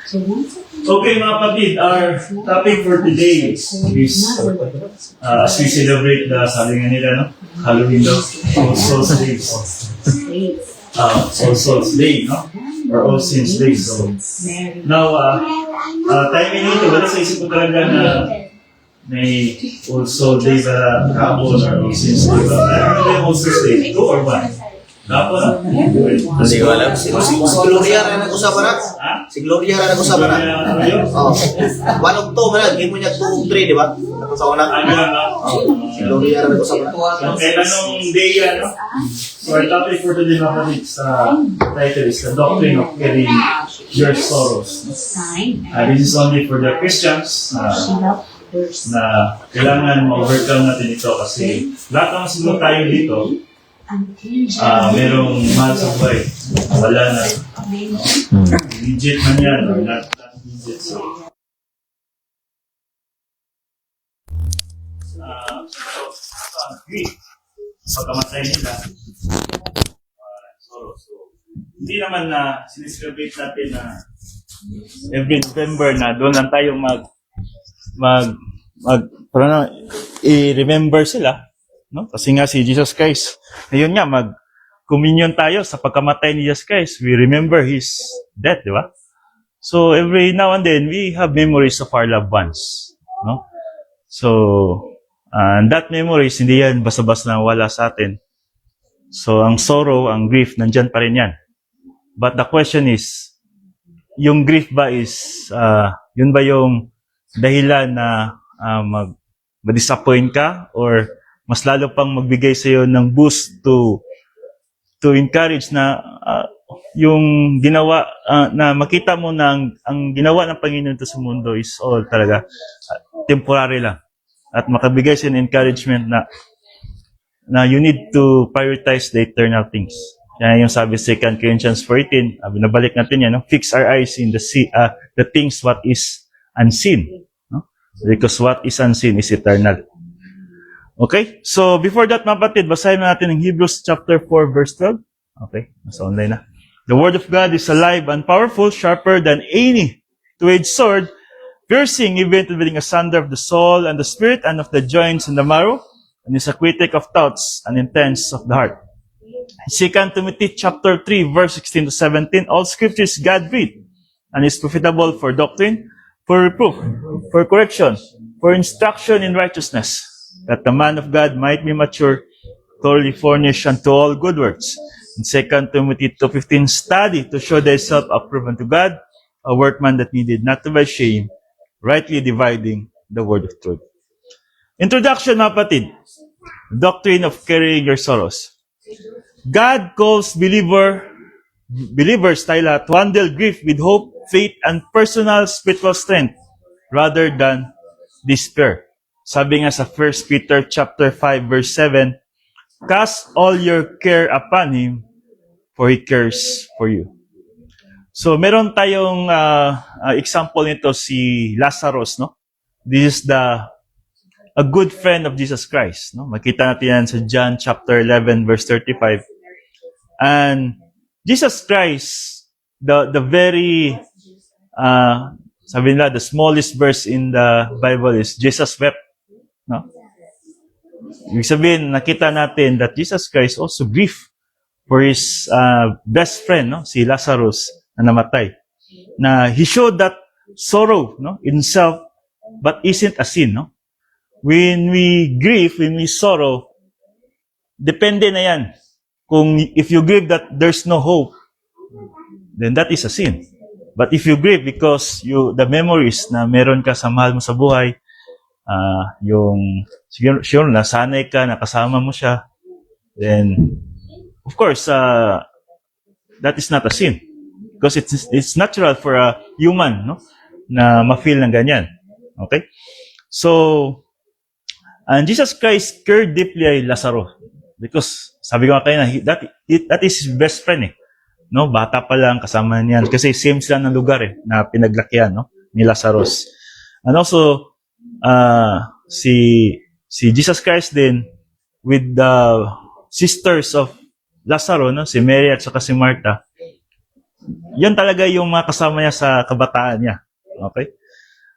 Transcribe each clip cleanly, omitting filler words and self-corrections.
Okay mga kapatid, our topic for today is as we celebrate the, sabi nga nila, no? Halloween daw, All Souls Day. All Souls Day, no? Or All Saints Day. So, now, timing nito, wala sa isip ko talaga na may All Souls Day ba kahapon or All Saints Day ba? Ano ba yung All Souls Day? 2 or 1? Kahapon Hindi ko alam. Si Gloria na nag-usapan na. Si Gloria na nag-usapan na. Oo. 1 of 2 man. Game mo niya 2 of 3, di ba? Tapos ako na. Si Gloria na nag-usapan na. Okay, anong day yan, no? So our topic for today, mga kapatid, sa title is The Doctrine of Carrying Your Sorrows. This is only for the Christians na kailangan ma-overcome natin ito kasi lahat naman siguro tayo dito merong mahal sa buhay. Wala na. Legit man yan or not legit. So, grief. Pagkamatay nila. So, hindi naman na sineselebrate natin na every November na doon lang tayo i-remember sila. No? Kasi nga si Jesus Christ, ngayon nga, mag-communion tayo sa pagkamatay ni Jesus Christ. We remember His death, di ba? So, every now and then, we have memories of our loved ones. No? So, and that memories, hindi yan basta-basta na wala sa atin. So, ang sorrow, ang grief, nandyan pa rin yan. But the question is, yung grief ba is, yun ba yung dahilan na ma-disappoint ka? Or mas lalo pang magbigay sa iyo ng boost to encourage na yung ginawa na makita mo na ang ginawa ng Panginoon sa mundo is all talaga temporary lang at makabigay sa ng encouragement na you need to prioritize the eternal things. Yan yung sabi sa 2 Corinthians 14, binabalik natin yan, no? Fix our eyes in the things what is unseen, no? Because what is unseen is eternal. Okay? So, before that, mga kapatid, basahin natin ang Hebrews chapter 4, verse 12. Okay? Nasa online na. The Word of God is alive and powerful, sharper than any two-edged sword, piercing even to dividing asunder of the soul and the spirit and of the joints and the marrow, and is a critic of thoughts and intents of the heart. 2 Timothy chapter 3, verse 16 to 17, all scripture is God-breathed and is profitable for doctrine, for reproof, for correction, for instruction in righteousness, that the man of God might be mature, thoroughly furnished unto all good works. In 2 Timothy 2:15, study to show thyself approved unto God, a workman that needed not to be ashamed, rightly dividing the word of truth. Introduction, mga kapatid. Doctrine of carrying your sorrows. God calls believers to handle grief with hope, faith, and personal spiritual strength rather than despair. Sabi nga sa 1 Peter chapter 5 verse 7, cast all your care upon Him, for He cares for you. So meron tayong example nito si Lazarus, no? This is a good friend of Jesus Christ, no? Makita natin yan sa John chapter 11 verse 35. And Jesus Christ, the very sabi nila, the smallest verse in the Bible is Jesus wept. No? Ibig sabihin, nakita natin that Jesus Christ also grieved for His best friend, no? Si Lazarus na namatay. Na He showed that sorrow, no? In himself, but isn't a sin. No? When we grieve, when we sorrow, depende na yan. Kung if you grieve that there's no hope, then that is a sin. But if you grieve because the memories na meron ka sa mahal mo sa buhay, yung siguro nasanay ka, nakasama mo siya, then of course that is not a sin because it's natural for a human, no, na ma-feel ng ganyan. Okay? So and Jesus Christ cared deeply ay Lazarus because sabi ko kayo na that is his best friend, eh. No, bata pa lang kasama niyan kasi same sila ng lugar, eh, na pinaglakihan, no, ni Lazarus. And also si Jesus Christ din with the sisters of Lazarus, no, si Mary at saka si Martha, yan talaga yung mga kasama niya sa kabataan niya. Okay?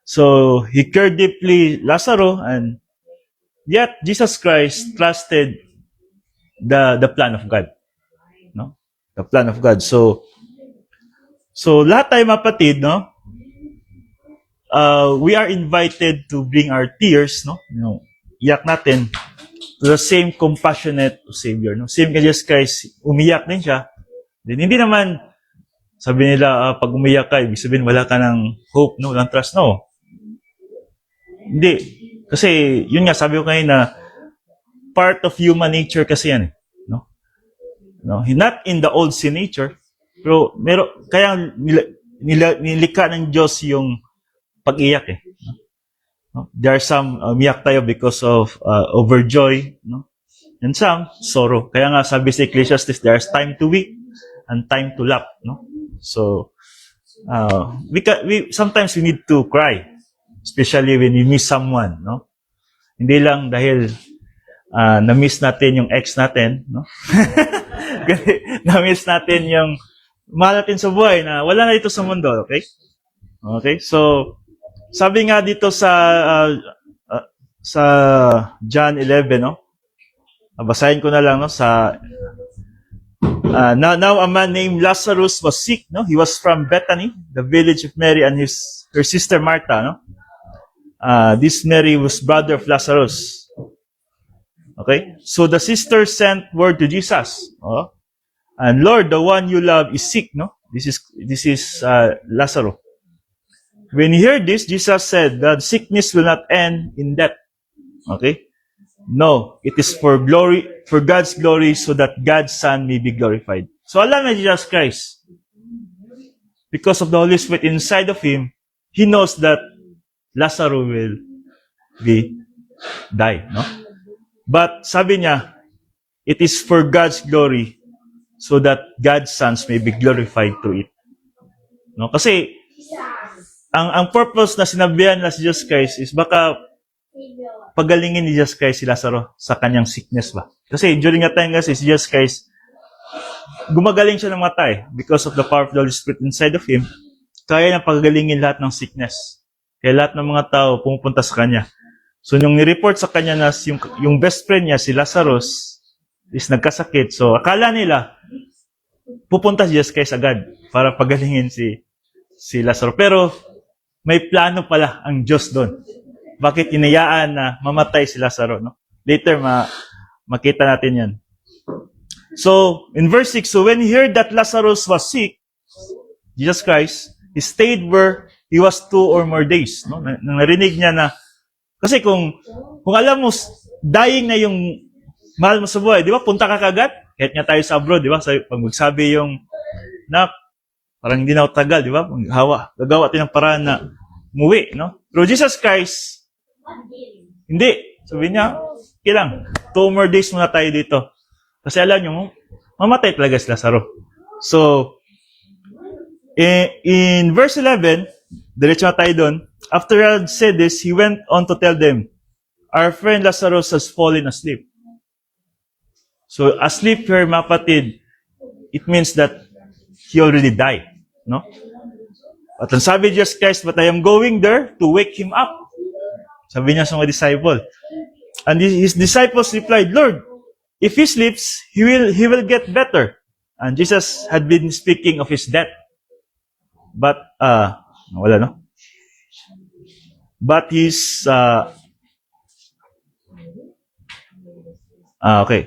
So, he cared deeply Lazarus, and yet Jesus Christ trusted the plan of God. No? The plan of God. So lahat tayo mapatid, no? We are invited to bring our tears, no? Iyak natin to the same compassionate Savior, no? Same kay Jesus Christ, umiyak din siya. Then, hindi naman, sabi nila, pag umiyak ka, ibig sabihin wala ka ng hope, no? Walang trust, no? Hindi. Kasi, yun nga, sabi ko kayo na part of human nature kasi yan, no? Not in the old sin nature, pero kaya nilikha ng Diyos yung pag-iyak eh. No? There are some umiyak tayo because of overjoy, no? And some sorrow. Kaya nga sabi sa Ecclesiastes, there's time to weep and time to laugh, no? So we sometimes we need to cry, especially when we miss someone, no? Hindi lang dahil na-miss natin yung ex natin, no? Na-miss natin yung mahal natin sa buhay na wala na dito sa mundo, okay? Okay, so sabi nga dito sa John 11, no? Basahin ko na lang, no? Now a man named Lazarus was sick, no? He was from Bethany, the village of Mary and her sister Martha, no? This Mary was brother of Lazarus. Okay? So the sister sent word to Jesus. Oh? And Lord, the one you love is sick, no? This is Lazarus. When he heard this, Jesus said that sickness will not end in death. Okay? No, it is for God's glory, so that God's Son may be glorified. So alam na Jesus Christ, because of the Holy Spirit inside of him, he knows that Lazarus will die, no? But sabi niya, it is for God's glory, so that God's sons may be glorified through it. No? Kasi, ang purpose na sinabihan na si Jesus Christ is baka pagalingin ni Jesus Christ si Lazaro sa kanyang sickness ba? Kasi during that time kasi si Jesus Christ, gumagaling siya ng mata eh, because of the power of the Holy Spirit inside of him, kaya na pagalingin lahat ng sickness. Kaya lahat ng mga tao pumupunta sa kanya. So, nung ni-report sa kanya na yung best friend niya, si Lazarus, is nagkasakit. So, akala nila, pupunta si Jesus Christ agad para pagalingin si Lazarus. Pero, may plano pala ang Diyos doon. Bakit inayaan na mamatay si Lazarus, no? Later, makita natin yan. So, in verse 6, so when he heard that Lazarus was sick, Jesus Christ, he stayed where he was 2 or more days. No? Nang narinig niya na, kasi kung alam mo, dying na yung mahal mo sa buhay, di ba? Punta ka kagad. Kahit nga tayo sa abroad, di ba? Pag magsabi yung, parang hindi na ako tagal, di ba? Gagawa tayo ng paraan na umuwi, no? Pero Jesus Christ, hindi. Sabi niya, kailang, 2 more days muna tayo dito. Kasi alam niyo, mamatay talaga si Lazaro. So, in verse 11, diretso na tayo doon. After he had said this, he went on to tell them, our friend Lazarus has fallen asleep. So, asleep here, mapatid, it means that he already died. No? At ang sabi Jesus Christ, but I am going there to wake him up. Sabi niya sa mga disciple. And his disciples replied, Lord, if he sleeps, he will get better. And Jesus had been speaking of his death. But, wala no? But okay.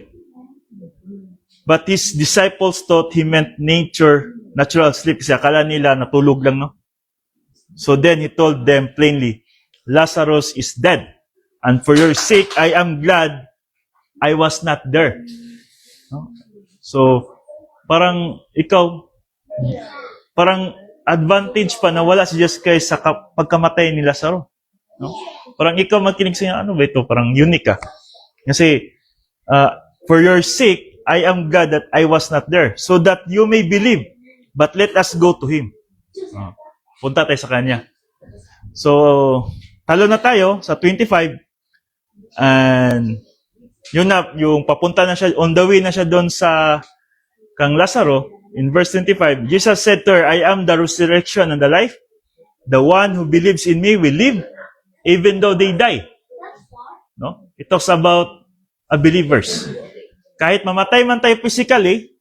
But his disciples thought he meant natural sleep. Kasi akala nila natulog lang, no? So then he told them plainly, Lazarus is dead. And for your sake, I am glad I was not there. No? So, parang advantage pa na wala si Jesus Christ sa pagkamatay ni Lazaro. No? Parang ikaw magkinig sa ano ba ito? Parang unique ah. Kasi, for your sake, I am glad that I was not there, so that you may believe. But let us go to him. Punta tayo sa kanya. So, talo na tayo sa 25. And, yung papunta na siya, on the way na siya doon sa kang Lazaro. in verse 25, Jesus said to her, I am the resurrection and the life. The one who believes in me will live even though they die. No? It talks about believers. Kahit mamatay man tayo physically,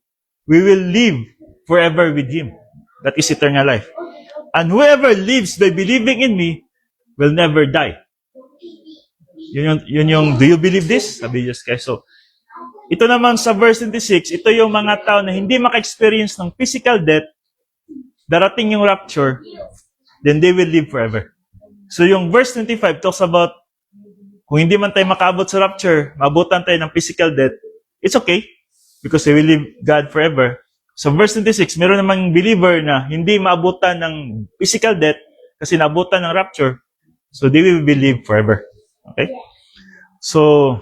we will live forever with Him. That is eternal life. And whoever lives by believing in me will never die. Yun yung, do you believe this? Sabi Jesus Christ. So, ito naman sa verse 26, ito yung mga tao na hindi maka-experience ng physical death, darating yung rapture, then they will live forever. So yung verse 25 talks about, kung hindi man tayo makaabot sa rapture, maabutan tayo ng physical death, it's okay, because they will live God forever. So verse 26, meron namang believer na hindi maabutan ng physical death, kasi naabutan ng rapture, so they will live forever. Okay? So,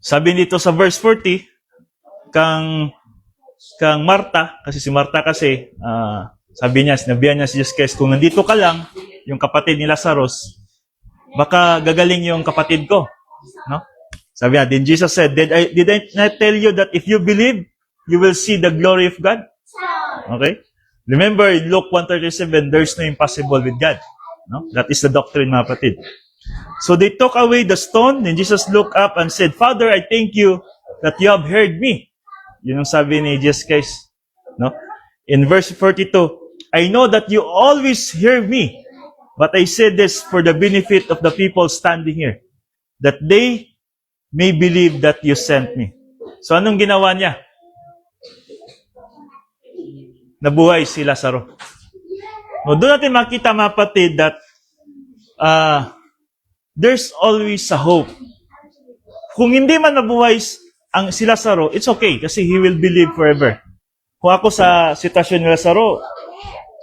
sabi dito sa verse 40, kang Marta, kasi si Marta kasi, sabi niya, sinabihan niya si Jesus Christ, kung nandito ka lang, yung kapatid ni Lazarus, baka gagaling yung kapatid ko. No? Sabi niya, then Jesus said, did I not tell you that if you believe, you will see the glory of God? Okay? Remember, in Luke 1:37, there's no impossible with God. No? That is the doctrine, mga kapatid. So they took away the stone, and Jesus looked up and said, Father, I thank you that you have heard me. Yun ang sabi ni Jesus Christ. No? In verse 42, I know that you always hear me, but I said this for the benefit of the people standing here, that they may believe that you sent me. So anong ginawa niya? Nabuhay si Lazaro. No, doon natin makita, mga kapatid, that there's always a hope. Kung hindi man nabuhay si Lazaro, it's okay, kasi he will believe forever. Kung ako sa sitwasyon ni Lazaro,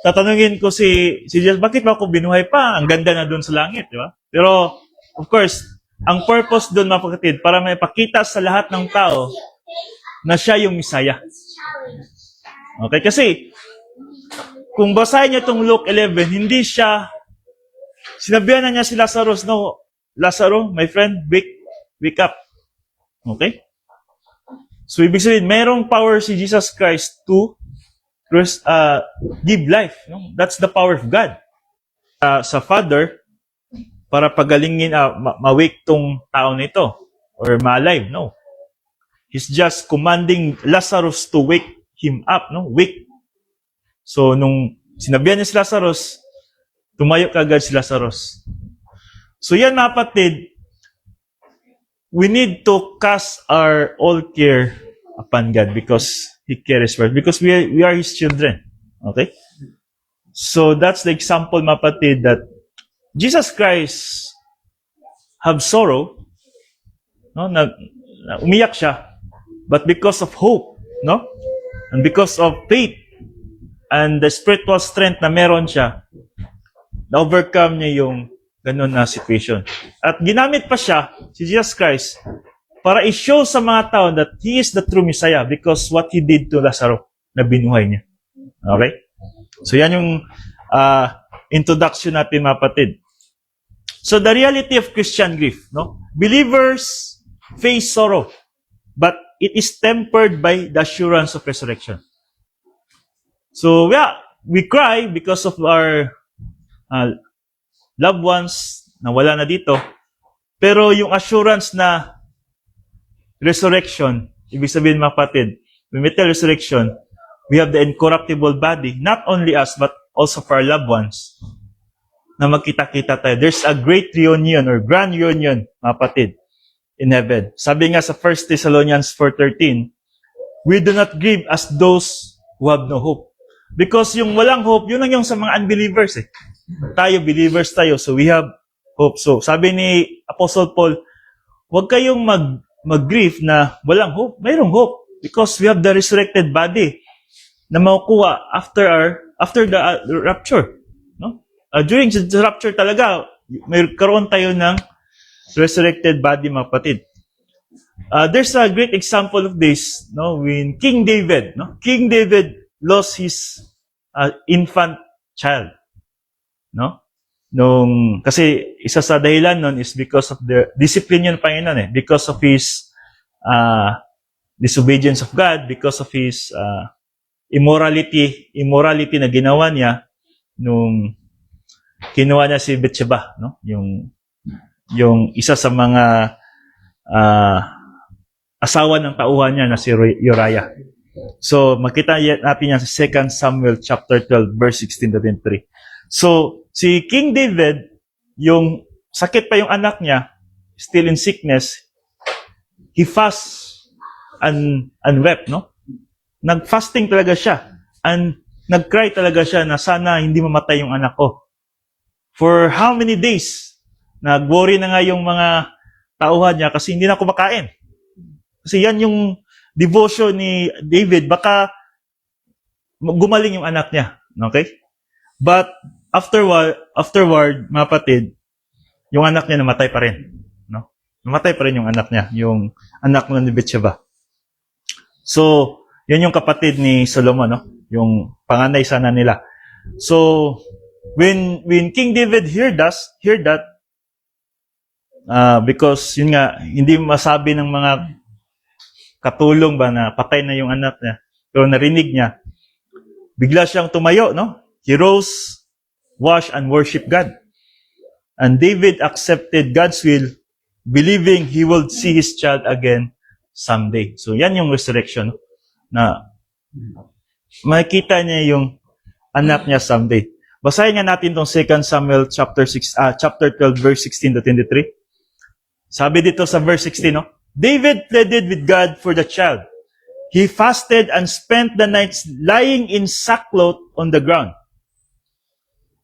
tatanungin ko si Jesus, bakit ba ako binuhay pa? Ang ganda na doon sa langit, di ba? Pero, of course, ang purpose doon, mga kapatid, para may pakita sa lahat ng tao na siya yung Messiah. Okay, kasi, kung basahin niyo itong Luke 11, hindi siya, sinabihan na niya si Lazarus, no, Lazaro, my friend, wake up. Okay? So, ibig sabihin, mayroong power si Jesus Christ to give life. No? That's the power of God. Sa Father, para pagalingin, ma-wake tong tao nito, or ma-alive, no? He's just commanding Lazarus to wake him up, no? Wake. So, nung sinabihan niya si Lazarus, tumayo kagad si Lazarus. So, yan, mga kapatid, we need to cast our all care upon God because He cares for us. Because we are His children. Okay? So, that's the example, mga kapatid, that Jesus Christ have sorrow, no? Na umiyak siya, but because of hope, no? And because of faith, and the spiritual strength na meron siya, na-overcome niya yung ganun na situation. At ginamit pa siya, si Jesus Christ, para i-show sa mga tao that He is the true Messiah because what He did to Lazaro, na binuhay niya. Okay? So yan yung introduction natin, mga kapatid. So the reality of Christian grief, no? Believers face sorrow, but it is tempered by the assurance of resurrection. So yeah, we cry because of our loved ones na wala na dito. Pero yung assurance na resurrection, ibig sabihin, mga kapatid, when we tell resurrection, we have the incorruptible body, not only us, but also for our loved ones, na magkita-kita tayo. There's a great reunion or grand reunion, mga kapatid, in heaven. Sabi nga sa 1 Thessalonians 4:13, we do not grieve as those who have no hope. Because yung walang hope, yun lang yung sa mga unbelievers eh. Tayo, believers tayo, so we have hope. So, sabi ni Apostle Paul, huwag kayong mag-grieve na walang hope. Mayroong hope. Because we have the resurrected body na makukuha after the rapture. No? During the rapture talaga, may karoon tayo ng resurrected body, mga kapatid. There's a great example of this, no, when King David, no? King David lost his infant child, no? Kasi isa sa dahilan nun is because of the discipline ng Panginoon, because of his disobedience of God because of his immorality na ginawa niya nung kinuha niya si Bathsheba, no? Yung isa sa mga asawa ng tauhan niya na si Uriah. So, makita natin yan sa 2 Samuel chapter 12, verse 16 to 23. So, si King David, yung sakit pa yung anak niya, still in sickness, he fast and wept, no? Nag-fasting talaga siya. And nag-cry talaga siya na sana hindi mamatay yung anak ko. For how many days? Nag-worry na nga yung mga tauhan niya kasi hindi na kumakain. Kasi yan yung devotion ni David. Baka gumaling yung anak niya. Okay? But afterward, mga kapatid, yung anak niya namatay pa rin. No? Namatay pa rin yung anak niya. Yung anak ni Bathsheba. So, yan yung kapatid ni Solomon, no? Yung panganay sana nila. So, when King David heard that, because yun nga, hindi masabi ng mga katulong ba na patay na yung anak niya, pero narinig niya, bigla siyang tumayo, no? He rose, washed, and worshiped God. And David accepted God's will, believing he will see his child again someday. So, yan yung resurrection, no? Na makikita niya yung anak niya someday. Basahin nga natin tong 2 Samuel chapter 12 verse 16 to 23. Sabi dito sa verse 16, no? David pleaded with God for the child. He fasted and spent the nights lying in sackcloth on the ground.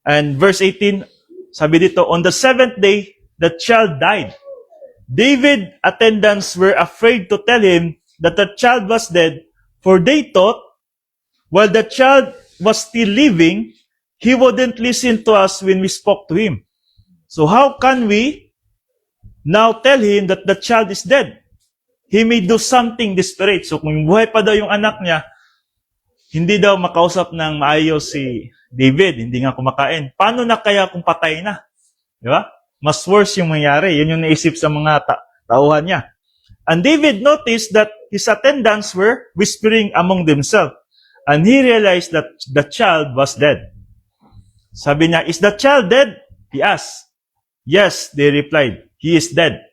And verse 18, sabi dito, on the 7th day, the child died. David's attendants were afraid to tell him that the child was dead, for they thought, while the child was still living, he wouldn't listen to us when we spoke to him. So how can we now tell him that the child is dead? He may do something desperate. So kung buhay pa daw yung anak niya, hindi daw makausap ng maayos si David, hindi nga kumakain. Paano na kaya kung patay na? Di ba? Mas worse yung mangyari. Yun yung naisip sa mga tauhan niya. And David noticed that his attendants were whispering among themselves. And he realized that the child was dead. Sabi niya, is the child dead? He asked. Yes, they replied. He is dead.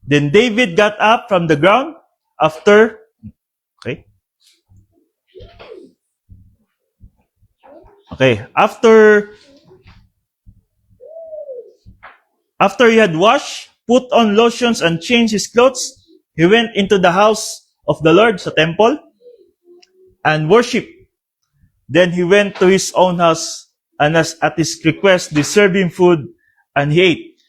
Then David got up from the ground after he had washed, put on lotions, and changed his clothes, he went into the house of the Lord, sa temple, and worshipped. Then he went to his own house, and at his request, they served him food, and he ate.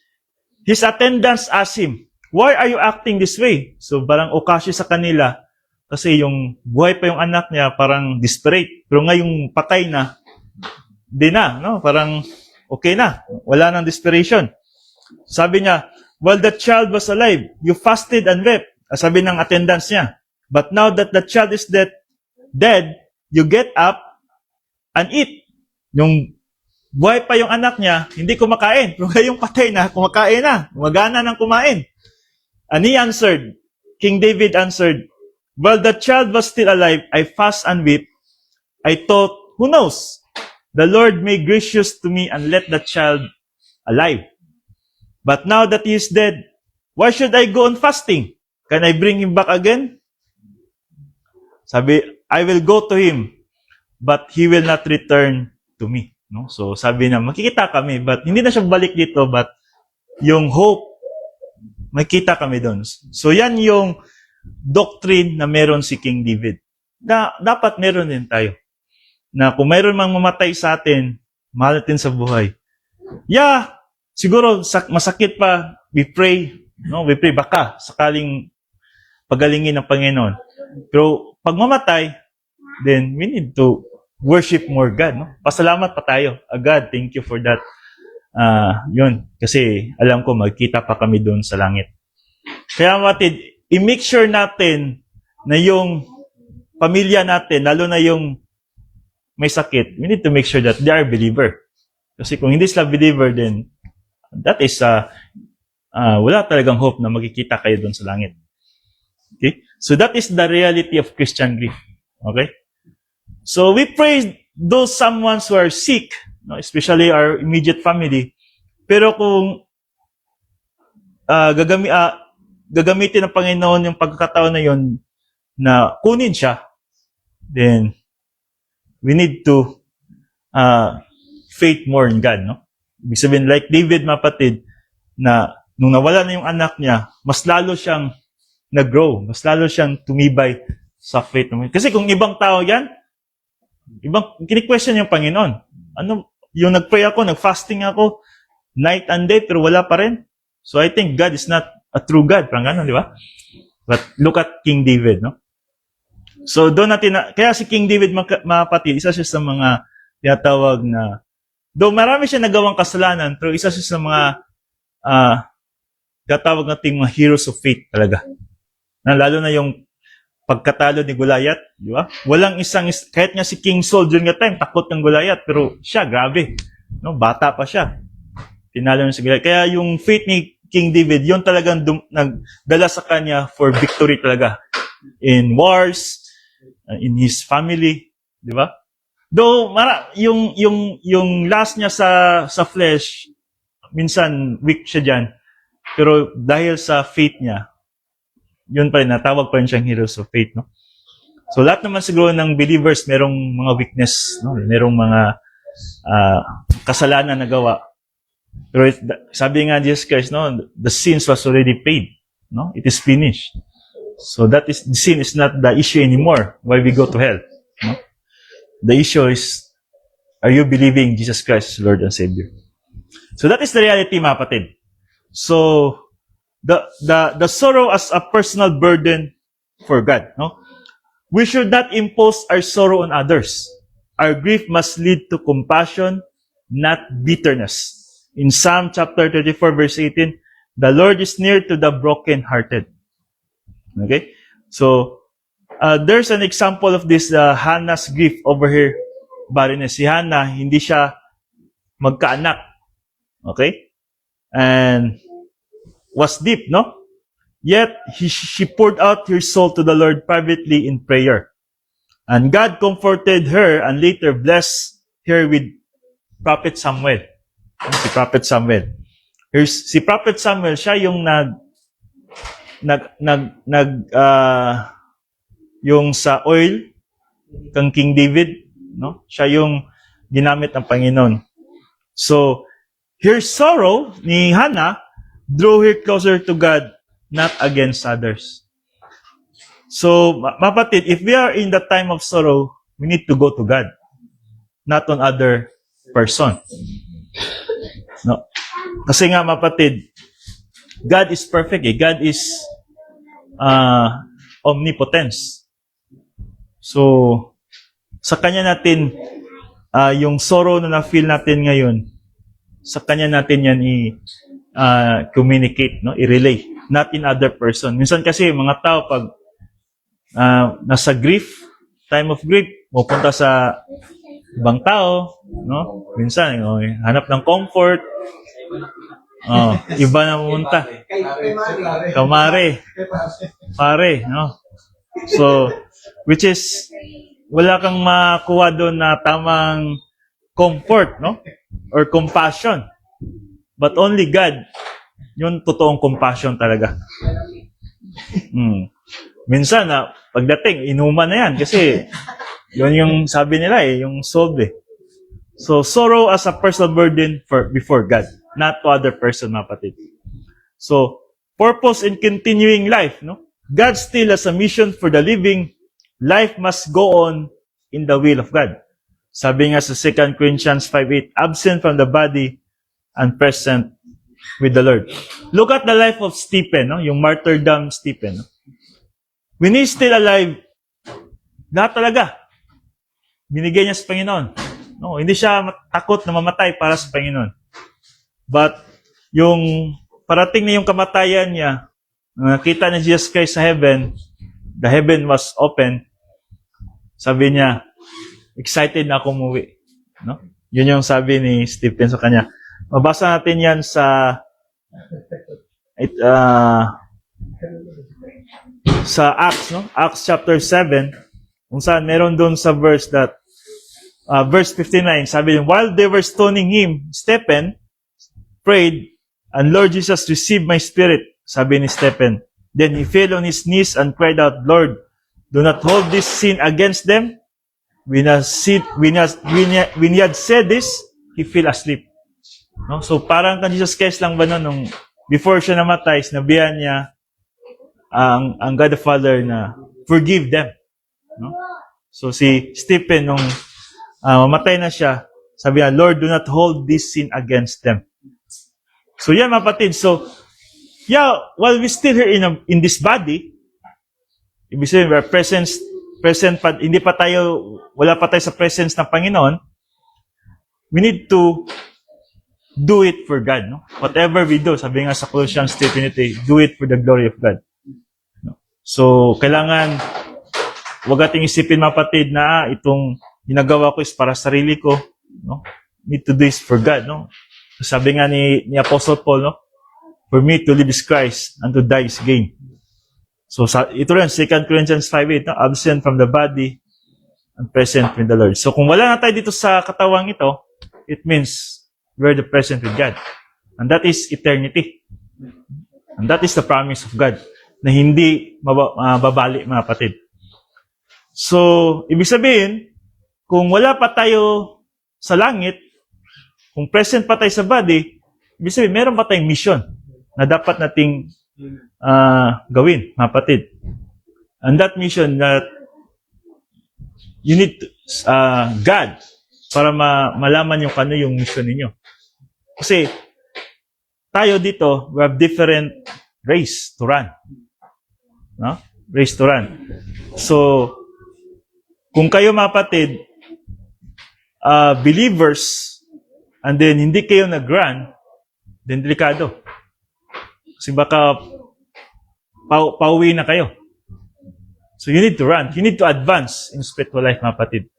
His attendants asked him, why are you acting this way? So, parang okasyo sa kanila, kasi yung buhay pa yung anak niya, parang desperate. Pero ngayong patay na, di na, no? Parang okay na. Wala nang desperation. Sabi niya, while the child was alive, you fasted and wept. Sabi ng attendants niya. But now that the child is dead, you get up and eat. Yung buhay pa yung anak niya, hindi kumakain. Pero ngayong patay na, kumakain na. Gumagana ng kumain. And he answered, King David answered, while the child was still alive, I fast and weep. I thought, who knows? The Lord may gracious to me and let the child alive. But now that he is dead, why should I go on fasting? Can I bring him back again? Sabi, I will go to him, but he will not return to me. No? So sabi na, makikita kami, but hindi na siya balik dito, but yung hope, makikita kami doon. So yan yung doctrine na meron si King David. Na dapat meron din tayo. Na kung mayroon mang mamatay sa atin, mahal natin sa buhay. Yeah, siguro masakit pa, we pray, no? We pray baka sakaling pagalingin ng Panginoon. Pero pag mamatay, then we need to worship more God, no? Pasalamat pa tayo. God, thank you for that. Yun, kasi alam ko magkita pa kami doon sa langit. Kaya matid, i-make sure natin na yung pamilya natin, lalo na yung may sakit, we need to make sure that they are believer. Kasi kung hindi sila believer, then that is wala talagang hope na magkikita kayo doon sa langit. Okay? So that is the reality of Christian grief. Okay? So we pray those someone who are sick, no, especially our immediate family. Pero kung gagamitin ng Panginoon yung pagkakataon na yon na kunin siya, then we need to faith more in God, no? Ibig sabihin, like David, mapatid, na nung nawala na yung anak niya, mas lalo siyang nag-grow, mas lalo siyang tumibay sa faith. Kasi kung ibang tao yan, kini-question yung Panginoon. Ano, yung nag-pray ako, nag-fasting ako, night and day, pero wala pa rin. So I think God is not a true God, parang gano'n, di ba? But look at King David, no? So doon natin, kaya si King David, mapatid, isa siya sa mga tinatawag na, though marami siya nagawang kasalanan, pero isa siya sa mga tinatawag nating mga heroes of faith talaga. Na lalo na yung pagkatalo ni Goliath, di ba? Walang kahit nga si King Saul during that time, takot ng Goliath, pero siya, grabe. No? Bata pa siya. Tinalo niya si Goliath. Kaya yung faith ni King David, yun talagang nagdala sa kanya for victory talaga. In wars, in his family, di ba? Though yung last niya sa flesh, minsan weak siya diyan. Pero dahil sa faith niya, yun pa rin, natawag pa rin siyang heroes of faith, no? So lahat naman siguro ng believers merong mga weakness, no? Merong mga kasalanan na gawa. Pero sabi nga Jesus Christ, no, the sins was already paid, no? It is finished. So the sin is not the issue anymore why we go to hell, no? The issue is, are you believing Jesus Christ, Lord and Savior? So that is the reality, mga kapatid. So, the sorrow as a personal burden for God, no? We should not impose our sorrow on others. Our grief must lead to compassion, not bitterness. In Psalm chapter 34, verse 18, the Lord is near to the broken-hearted. Okay? So, there's an example of this, Hannah's grief over her barrenness. Si Hannah, hindi siya magkaanak. Okay? And was deep, no? Yet, she poured out her soul to the Lord privately in prayer. And God comforted her and later blessed her with Prophet Samuel. Si Prophet Samuel. Si Prophet Samuel, siya yung yung sa oil kang King David, no? Siya yung ginamit ng Panginoon. So, her sorrow ni Hannah drew her closer to God, not against others. So, mapatid, if we are in the time of sorrow, we need to go to God, not on other person. No? Kasi nga, mapatid, God is perfect, eh. God is omnipotence. So, sa Kanya natin, yung sorrow na na-feel natin ngayon, sa Kanya natin yan communicate, no? I-relay, not in other person. Minsan kasi, mga tao, pag nasa grief, time of grief, pupunta sa ibang tao, no? Minsan, hanap ng comfort, iba na pumunta. Kamare. Pare, no? So, which is, wala kang makuha doon na tamang comfort, no? Or compassion. But only God, yung totoong compassion talaga. Minsan, pagdating, inuman na yan. Kasi, yun yung sabi nila yung soul eh. So, sorrow as a personal burden before God, not to other person, mapatid. So, purpose in continuing life, no? God still has a mission for the living. Life must go on in the will of God. Sabi nga sa 2 Corinthians 5:8, absent from the body and present with the Lord. Look at the life of Stephen, no? Yung martyrdom Stephen. No? When he's still alive, lahat talaga, binigay niya sa Panginoon. No, hindi siya takot na mamatay para sa Panginoon. But, yung parating na yung kamatayan niya, nakita ni Jesus Christ sa heaven, the heaven was open, sabi niya, excited na ako umuwi. No? Yun yung sabi ni Stephen sa kanya. Mabasa natin yan sa sa Acts, no? Acts chapter 7, kung saan meron doon sa verse that, verse 59, sabi niya, while they were stoning him, Stephen prayed, and Lord Jesus, receive my spirit, sabi ni Stephen. Then he fell on his knees and cried out, Lord, do not hold this sin against them. When he had said this, he fell asleep. No? So parang kan Jesus Christ lang ba nung before siya namatay, sinabihan niya ang God the Father na forgive them. No? So si Stephen, nung mamatay na siya, sabi niya, Lord, do not hold this sin against them. So yan, mapatid. So, yeah, while we still here in this body, ibig sabihin, we are present pa, wala pa tayo sa presence ng Panginoon, we need to do it for God. No? Whatever we do, sabi nga sa Colossians 3:20, do it for the glory of God. No? So, kailangan, wag ating isipin, mapatid, na itong ginagawa ko is para sa sarili ko. No? Need to do this for God. No? Sabi nga ni Apostle Paul, no? For me to live is Christ and to die is gain. So, ito rin, 2 Corinthians 5:8, no? Absent from the body and present with the Lord. So, kung wala na tayo dito sa katawang ito, it means we're the present with God. And that is eternity. And that is the promise of God na hindi babali, mga kapatid. So, ibig sabihin, kung wala pa tayo sa langit, kung present pa tayo sa body, ibig sabihin, meron pa tayong mission na dapat nating gawin, mga kapatid. And that mission that you need God para malaman yung kano yung mission ninyo. Kasi tayo dito, we have different race to run. No? Race to run. So, kung kayo, mga kapatid, believers, and then hindi kayo nag-run, then delikado. Kasi baka pauwi na kayo. So you need to run. You need to advance in spiritual life, mga kapatid.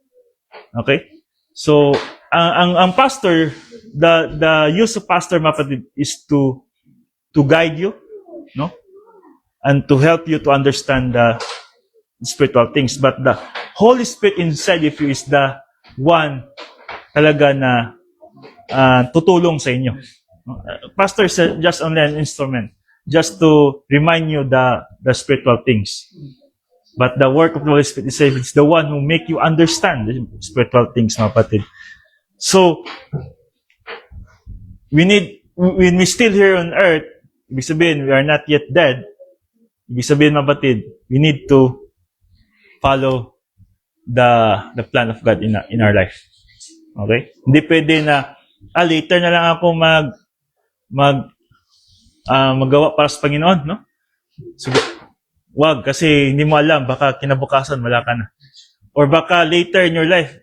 Okay? So, ang pastor, the use of pastor, mga kapatid, is to guide you, no? And to help you to understand the spiritual things. But the Holy Spirit inside of you is the one talaga na tutulong sa inyo. Pastor is just only an instrument, just to remind you the spiritual things. But the work of the Holy Spirit is the one who make you understand the spiritual things, mga kapatid. So, when we still here on earth, ibig sabihin, we are not yet dead. Ibig sabihin, mga kapatid, we need to follow the plan of God in our life. Okay? Hindi pwede na, later na lang ako magawa para sa Panginoon, no? So, wag, kasi hindi mo alam, baka kinabukasan, wala ka na. Or baka later in your life,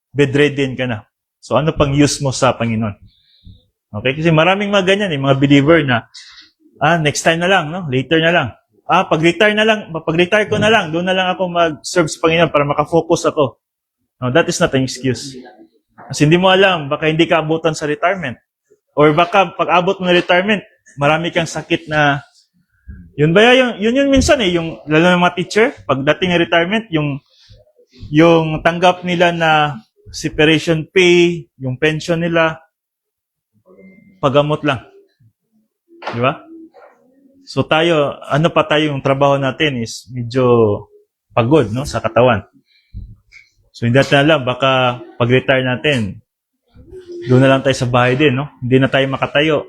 bedridden ka na. So, ano pang use mo sa Panginoon? Okay? Kasi maraming mga ganyan, mga believer na, next time na lang, no? Later na lang. Pag-retire ko na lang, doon na lang ako mag-serve sa Panginoon para makafocus ako. No, that is not an excuse. Kasi hindi mo alam, baka hindi ka abutan sa retirement. Or baka pag-abot mo na retirement, marami kang sakit na, yun minsan yung, lalo ng mga teacher, pagdating ng retirement, yung tanggap nila na separation pay, yung pension nila, pagamot lang. Di ba? So tayo, yung trabaho natin is medyo pagod, no, sa katawan. So hindi natin alam, baka pag-retire natin, doon na lang tayo sa bahay din, no? Hindi na tayo makatayo.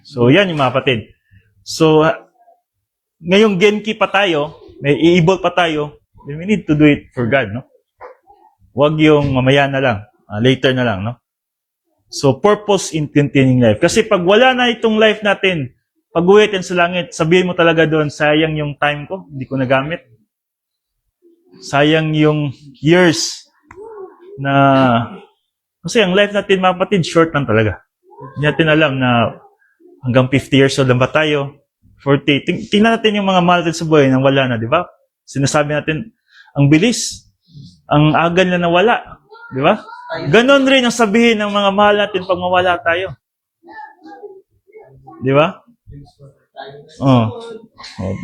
So yan yung mga kapatid. So, ngayong genki pa tayo, may i-evolve pa tayo, then we need to do it for God, no? Huwag yung mamaya na lang, later na lang, no? So, purpose in continuing life. Kasi pag wala na itong life natin, pag-uwi natin sa langit, sabihin mo talaga doon, sayang yung time ko, hindi ko nagamit. Sayang yung years na... Kasi ang life natin, mga kapatid, short lang talaga. Hindi natin alam na hanggang 50 years old lang ba tayo? 40. Tingnan natin yung mga mahal natin sa buhay na wala na, di ba? Sinasabi natin, ang bilis. Ang agal na nawala. Di ba? Ganon rin ang sabihin ng mga mahal natin pag mawala tayo. Di ba? Oh. Oh.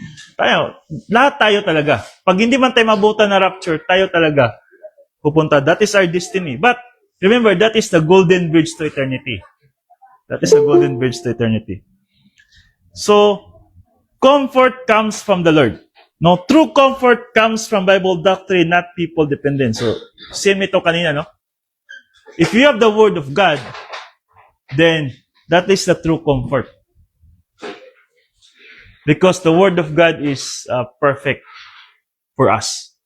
Lahat tayo talaga. Pag hindi man tayo mabuta na rapture, tayo talaga pupunta. That is our destiny. But remember, that is the golden bridge to eternity. That is the golden bridge to eternity. So, comfort comes from the Lord. No, true comfort comes from Bible doctrine, not people dependent. So, same ito kanina, no? If you have the Word of God, then that is the true comfort. Because the Word of God is perfect for us.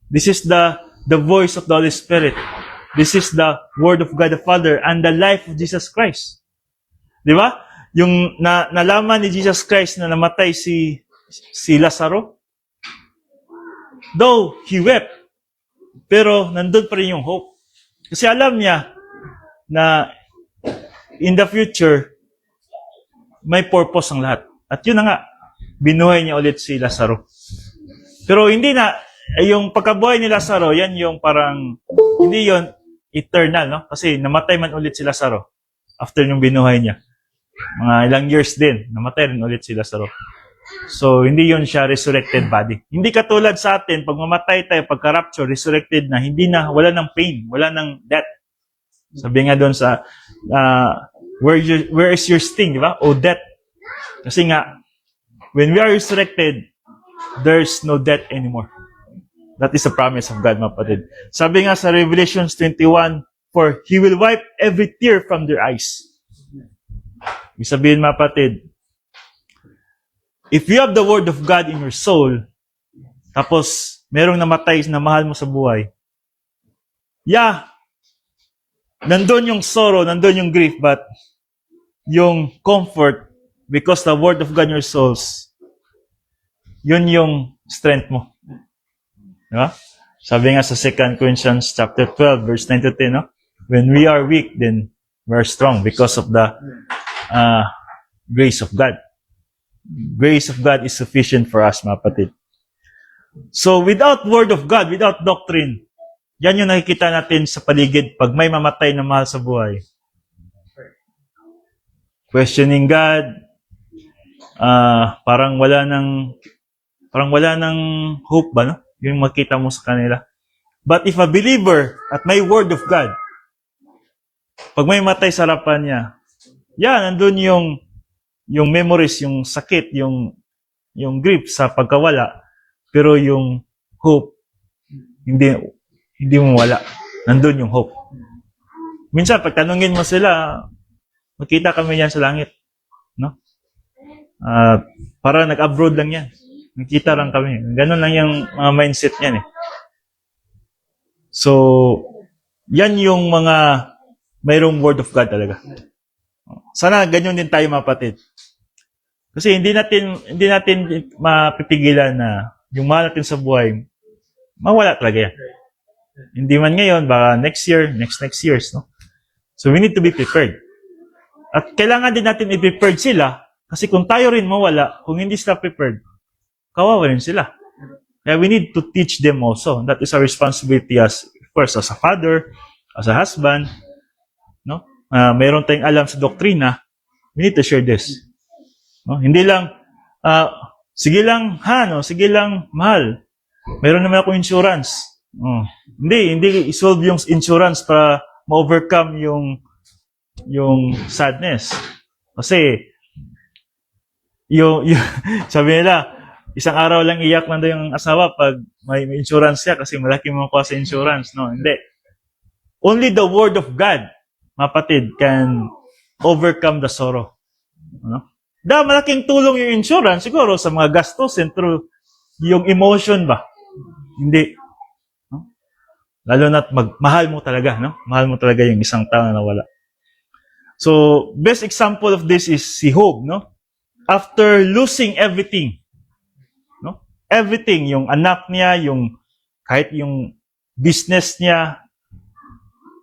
This is the voice of the Holy Spirit. This is the Word of God the Father and the life of Jesus Christ. Di ba? Yung nalaman ni Jesus Christ na namatay si Lazaro, though he wept, pero nandun pa rin yung hope. Kasi alam niya na in the future, may purpose ang lahat. At yun na nga, binuhay niya ulit si Lazaro. Pero hindi na, yung pagkabuhay ni Lazaro, yan yung parang, hindi yon eternal, no? Kasi namatay man ulit si Lazaro after yung binuhay niya. Mga ilang years din, namatay rin ulit si Lazaro. So, hindi yun siya resurrected body. Hindi katulad sa atin, pag mamatay tayo, pagka-rapture, resurrected na, hindi na, wala ng pain, wala ng death. Sabi nga doon sa, where is your sting, di ba? O death. Kasi nga, when we are resurrected, there's no death anymore. That is a promise of God, mga kapatid. Sabi nga sa Revelation 21, for He will wipe every tear from their eyes. Ibig sabihin, mga kapatid, if you have the Word of God in your soul, tapos merong namatay na mahal mo sa buhay, nandun yung sorrow, nandun yung grief, but yung comfort, because the Word of God in your souls, yun yung strength mo. Diba? Sabi nga sa 2 Corinthians chapter 12, verse 9 to 10, no? When we are weak, then we are strong because of the grace of God. Grace of God is sufficient for us, mga kapatid. So, without Word of God, without doctrine, yan yung nakikita natin sa paligid pag may mamatay na mahal sa buhay. Questioning God, parang wala ng hope ba, no? Yung makita mo sa kanila. But if a believer at may Word of God, pag may matay sa harapan niya, nandun yung memories, yung sakit, yung grief sa pagkawala, pero yung hope, hindi mo wala. Nandun yung hope. Minsan, pag tanungin mo sila, makita kami yan sa langit. No? Para nag-abroad lang yan. Nakita lang kami. Ganun lang yung mga mindset niyan eh. So, yan yung mga mayroong Word of God talaga. Sana ganyan din tayo, mga kapatid. Kasi hindi natin mapipigilan na yung mahal natin sa buhay, mawala talaga yan. Hindi man ngayon, baka next year, next years, no? So we need to be prepared. At kailangan din natin i-prepared sila, kasi kung tayo rin mawala, kung hindi sila prepared, kawawa rin sila. Kaya we need to teach them also. That is our responsibility as, of course, as a father, as a husband, no? Mayroon tayong alam sa doktrina, we need to share this. No? Hindi lang, sige lang, sige lang, mahal. Mayroon naman ako insurance. Hindi isolve yung insurance para ma-overcome yung sadness. Kasi, sabi nila, isang araw lang iyak lang daw yung asawa pag may insurance siya kasi malaki mo kuha sa insurance. No, hindi. Only the Word of God, mapatid, can overcome the sorrow. No? Malaking tulong yung insurance siguro sa mga gastos through yung emotion ba? Hindi. No? Lalo na't mahal mo talaga, no? Mahal mo talaga yung isang tao na nawala. So, best example of this is si Job, no? After losing everything, no? Everything, yung anak niya, kahit yung business niya,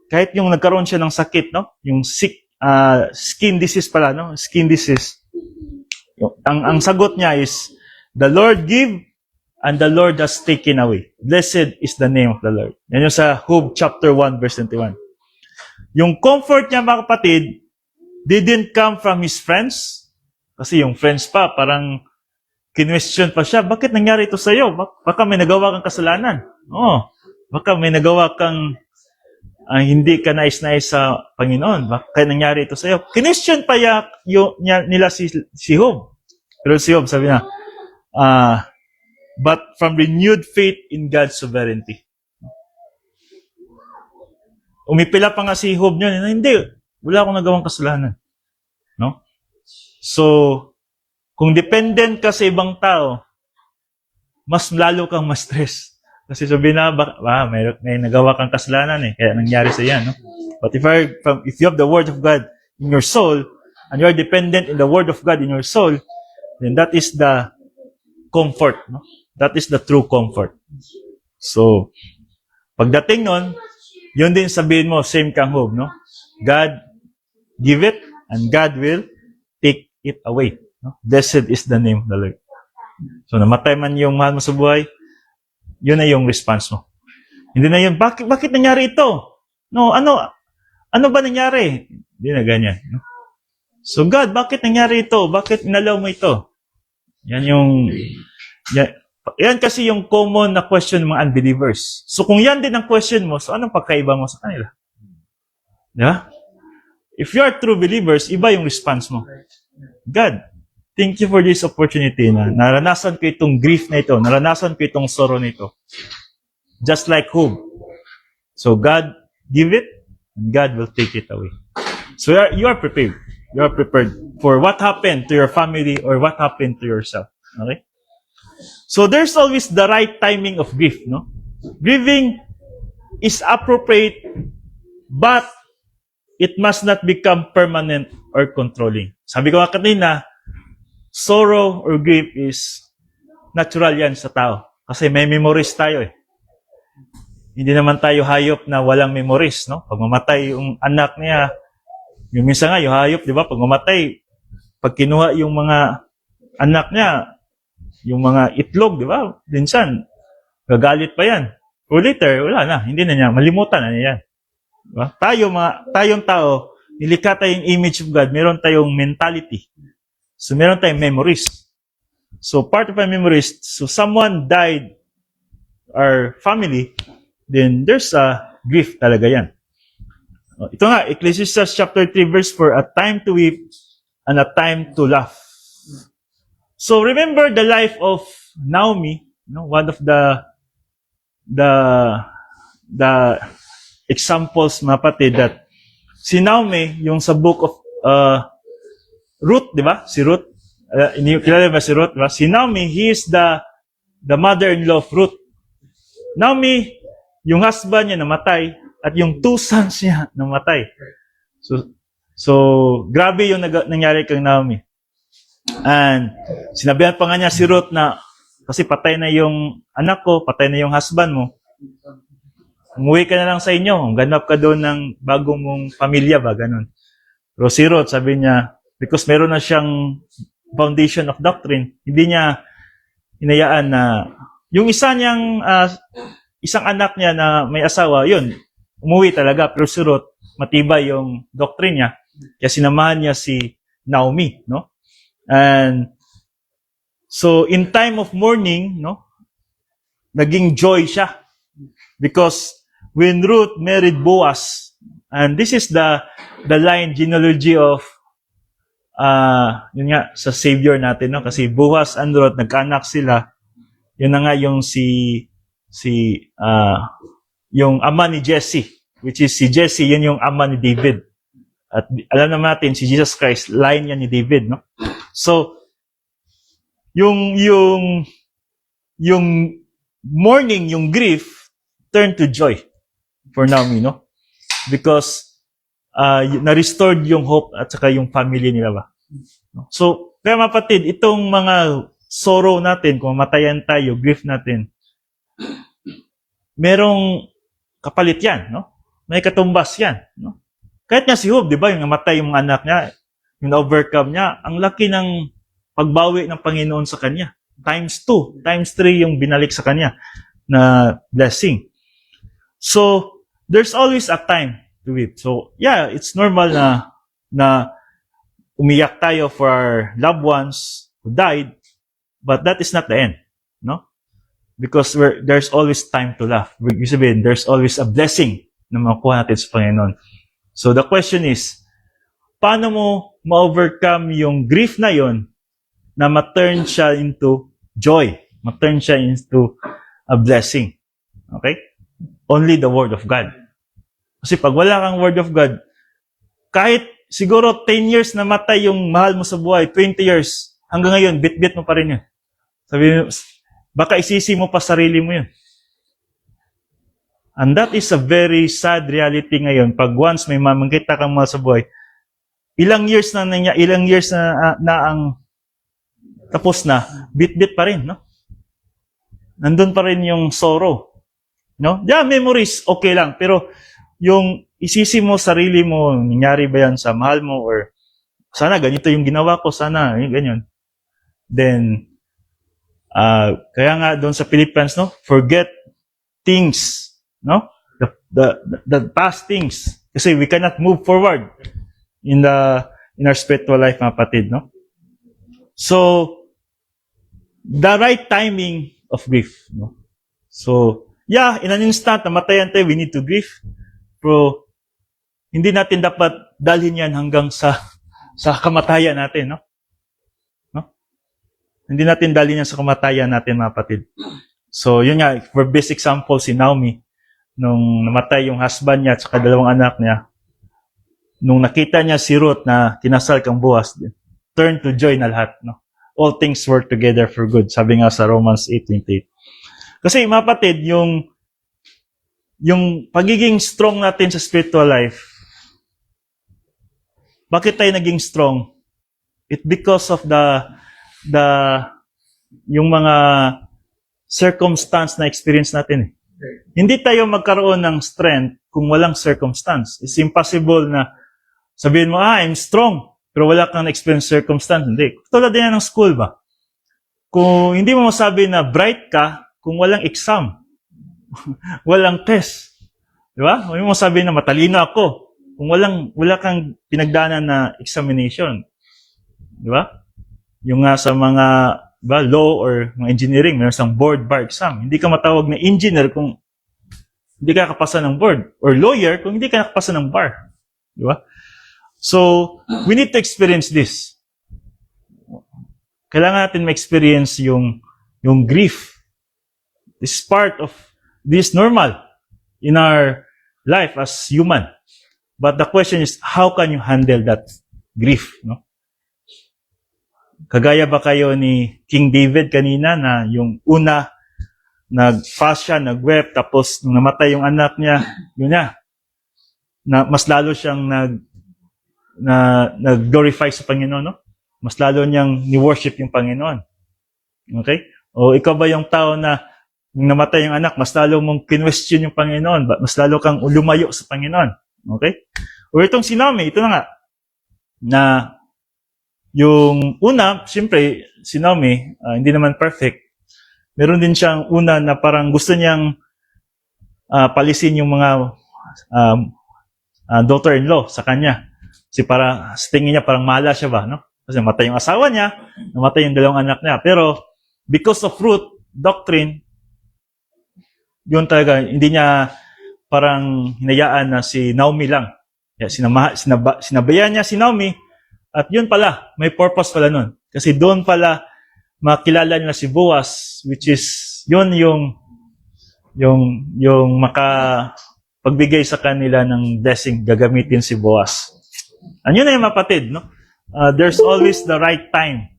kahit yung nagkaroon siya ng sakit, no? Yung skin disease pala, no? Skin disease. Ang sagot niya is, the Lord give and the Lord has taken away. Blessed is the name of the Lord. Yan yung sa Job chapter 1 verse 21. Yung comfort niya, mga kapatid, didn't come from his friends, Kasi yung friends pa, parang kinwestiyon pa siya, bakit nangyari ito sa'yo? Baka may nagawa kang kasalanan. Oo. Baka may nagawa kang hindi ka nais-nais sa Panginoon. Bakit nangyari ito sa'yo? Kinwestiyon pa nila si Job. Pero si Job, sabi na, but from renewed faith in God's sovereignty. Umipila pa nga si Job niya, hindi, wala akong nagawang kasalanan. No? So, kung dependent ka sa ibang tao, mas lalo kang ma-stress. Kasi sabihin na, may nagawa kang kasalanan kaya nangyari sa yan. No? But if you have the Word of God in your soul, and you are dependent in the Word of God in your soul, then that is the comfort. No? That is the true comfort. So, pagdating nun, yun din sabihin mo, same kang Job, no? God give it, and God will take it away. No? Blessed is the name of the Lord. So, namatay man yung mahal mo sa buhay, yun na yung response mo. Hindi na yun, bakit nangyari ito? No, ano ba nangyari? Hindi na ganyan. No? So, God, bakit nangyari ito? Bakit inalaw mo ito? Yan kasi yung common na question ng mga unbelievers. So, kung yan din ang question mo, so anong pagkaiba mo sa kanila? Yeah? If you are true believers, iba yung response mo. God, thank you for this opportunity na naranasan ko itong grief na ito, naranasan ko itong sorrow na ito. Just like Job. So, God give it, and God will take it away. So, you are prepared. You are prepared for what happened to your family or what happened to yourself. Okay? So, there's always the right timing of grief, no? Grieving is appropriate, but it must not become permanent or controlling. Sabi ko nga kanina, sorrow or grief is natural yan sa tao. Kasi may memories tayo Hindi naman tayo hayop na walang memories, no? Pag mamatay yung anak niya, yung minsan nga, yung hayop, di ba? Pag mamatay, pag kinuha yung mga anak niya, yung mga itlog, di ba? Minsan, gagalit pa yan. O later, wala na. Hindi na niya. Malimutan na niya yan. Diba? Tayong tao, nilikha tayong image of God, meron tayong mentality. So, meron tayong memories. So, part of our memories, so someone died, our family, then there's a grief talaga yan. Ito nga, Ecclesiastes chapter 3, verse 4, a time to weep and a time to laugh. So, remember the life of Naomi, one of the examples, mga kapatid, that si Naomi, yung sa book of Ruth, di ba? Si Ruth. Kilala ba si Ruth? Diba? Si Naomi, he is the mother-in-law of Ruth. Naomi, yung husband niya namatay, at yung 2 sons niya namatay. So grabe yung nangyari kay Naomi. And sinabihan pa nga niya si Ruth na, kasi patay na yung anak ko, patay na yung husband mo, umuwi ka na lang sa inyo, ganap ka doon ng bagong mong pamilya ba, ganun. Pero si Ruth, sabi niya, because meron na siyang foundation of doctrine, hindi niya hinayaan na yung isang anak niya na may asawa, yun, umuwi talaga. Pero si Ruth, matibay yung doctrine niya. Kaya sinamahan niya si Naomi, no? And so, in time of mourning, no, naging joy siya. Because when Ruth married Boaz, and this is the line genealogy of yun nga, sa Savior natin, no? Kasi Boaz and Ruth, nagkaanak sila. Yun na nga yung yung ama ni Jesse, which is si Jesse, yun yung ama ni David. At alam naman natin, si Jesus Christ, line yan ni David, no? So, yung mourning, yung grief, turned to joy for Naomi, no? Because na-restored yung hope at saka yung family nila ba. So, kaya mapatid, itong mga sorrow natin, kung matayan tayo, grief natin, merong kapalit yan, no? May katumbas yan, no? Kahit nga si Job, di ba, yung namatay yung anak niya, yung na-overcome niya, ang laki ng pagbawi ng Panginoon sa kanya. Times 2, times 3 yung binalik sa kanya na blessing. So, there's always a time to weep. So, yeah, it's normal na umiyak tayo for our loved ones who died, but that is not the end, no? Because there's always time to laugh. Ibig sabihin, there's always a blessing na makuha natin sa Panginoon. So the question is, paano mo ma-overcome yung grief na yon na ma-turn siya into joy, ma-turn siya into a blessing? Okay? Only the Word of God. Kasi pag wala kang Word of God, kahit siguro 10 years na matay yung mahal mo sa buhay, 20 years, hanggang ngayon, bit-bit mo pa rin yun. Sabi mo, baka isisi mo pa sarili mo yun. And that is a very sad reality ngayon. Pag once may mamangkita kang mahal sa buhay, ilang years na ang tapos na, bit-bit pa rin, no? Nandun pa rin yung sorrow. No? Yeah, memories, okay lang. Pero yung isisi mo sarili mo, nangyari ba yan sa mahal mo, or sana ganito yung ginawa ko, sana yung ganyan. Then, kaya nga doon sa Philippians, no? Forget things, no? The past things. Kasi we cannot move forward in our spiritual life, mga kapatid, no? So, the right timing of grief, no? So, yeah, in an instant, namatayan tayo, we need to grieve. Pero, hindi natin dapat dalhin yan hanggang sa kamatayan natin, no? Hindi natin dalhin yan sa kamatayan natin, mga kapatid. So, yun nga, for best example, si Naomi, nung namatay yung husband niya at saka dalawang anak niya, nung nakita niya si Ruth na kinasal kang Boaz, turn to joy na lahat, no? All things work together for good. Sabi nga sa Romans 8:28. Kasi, mga kapatid, yung pagiging strong natin sa spiritual life, bakit tayo naging strong? It because of yung mga circumstance na experience natin. Hindi tayo magkaroon ng strength kung walang circumstance. It's impossible na sabihin mo, I'm strong, pero wala kang experience circumstance. Hindi. Tulad din yan ng school ba? Kung hindi mo masabi na bright ka, kung walang exam, walang test. Di ba? Hindi mo masabi na matalino ako, kung wala kang pinagdaanan na examination. Di ba? Yung nga sa mga law or mga engineering, mayroon isang board bar exam. Hindi ka matawag na engineer kung hindi ka nakapasa ng board. Or lawyer kung hindi ka nakapasa ng bar. Di ba? So, we need to experience this. Kailangan natin ma-experience yung grief. This is part of this normal in our life as human. But the question is, how can you handle that grief? No? Kagaya ba kayo ni King David kanina na yung una, nag-fast siya, nag-wept, tapos nung namatay yung anak niya, yun na mas lalo siyang nag-glorify sa Panginoon, no? Mas lalo niyang ni-worship yung Panginoon. Okay? O ikaw ba yung tao na nung namatay yung anak, mas lalo mong kinwestiyon yung Panginoon, mas lalo kang lumayo sa Panginoon. Okay? O itong si Naomi, ito na nga, na yung una, siyempre, si Naomi, hindi naman perfect. Meron din siyang una na parang gusto niyang palisin yung mga daughter-in-law sa kanya. Kasi para, sa tingin niya, parang mahala siya ba, no? Kasi namatay yung asawa niya, namatay yung dalawang anak niya. Pero, because of root doctrine, yun talaga, hindi niya parang hinayaan na si Naomi lang. Kaya sinabayan niya si Naomi, at yun pala, may purpose pala nun. Kasi doon pala makilala nila si Boaz, which is yun yung makapagbigay sa kanila ng blessing, gagamitin si Boaz. And yun na yung mapatid, no? There's always the right time.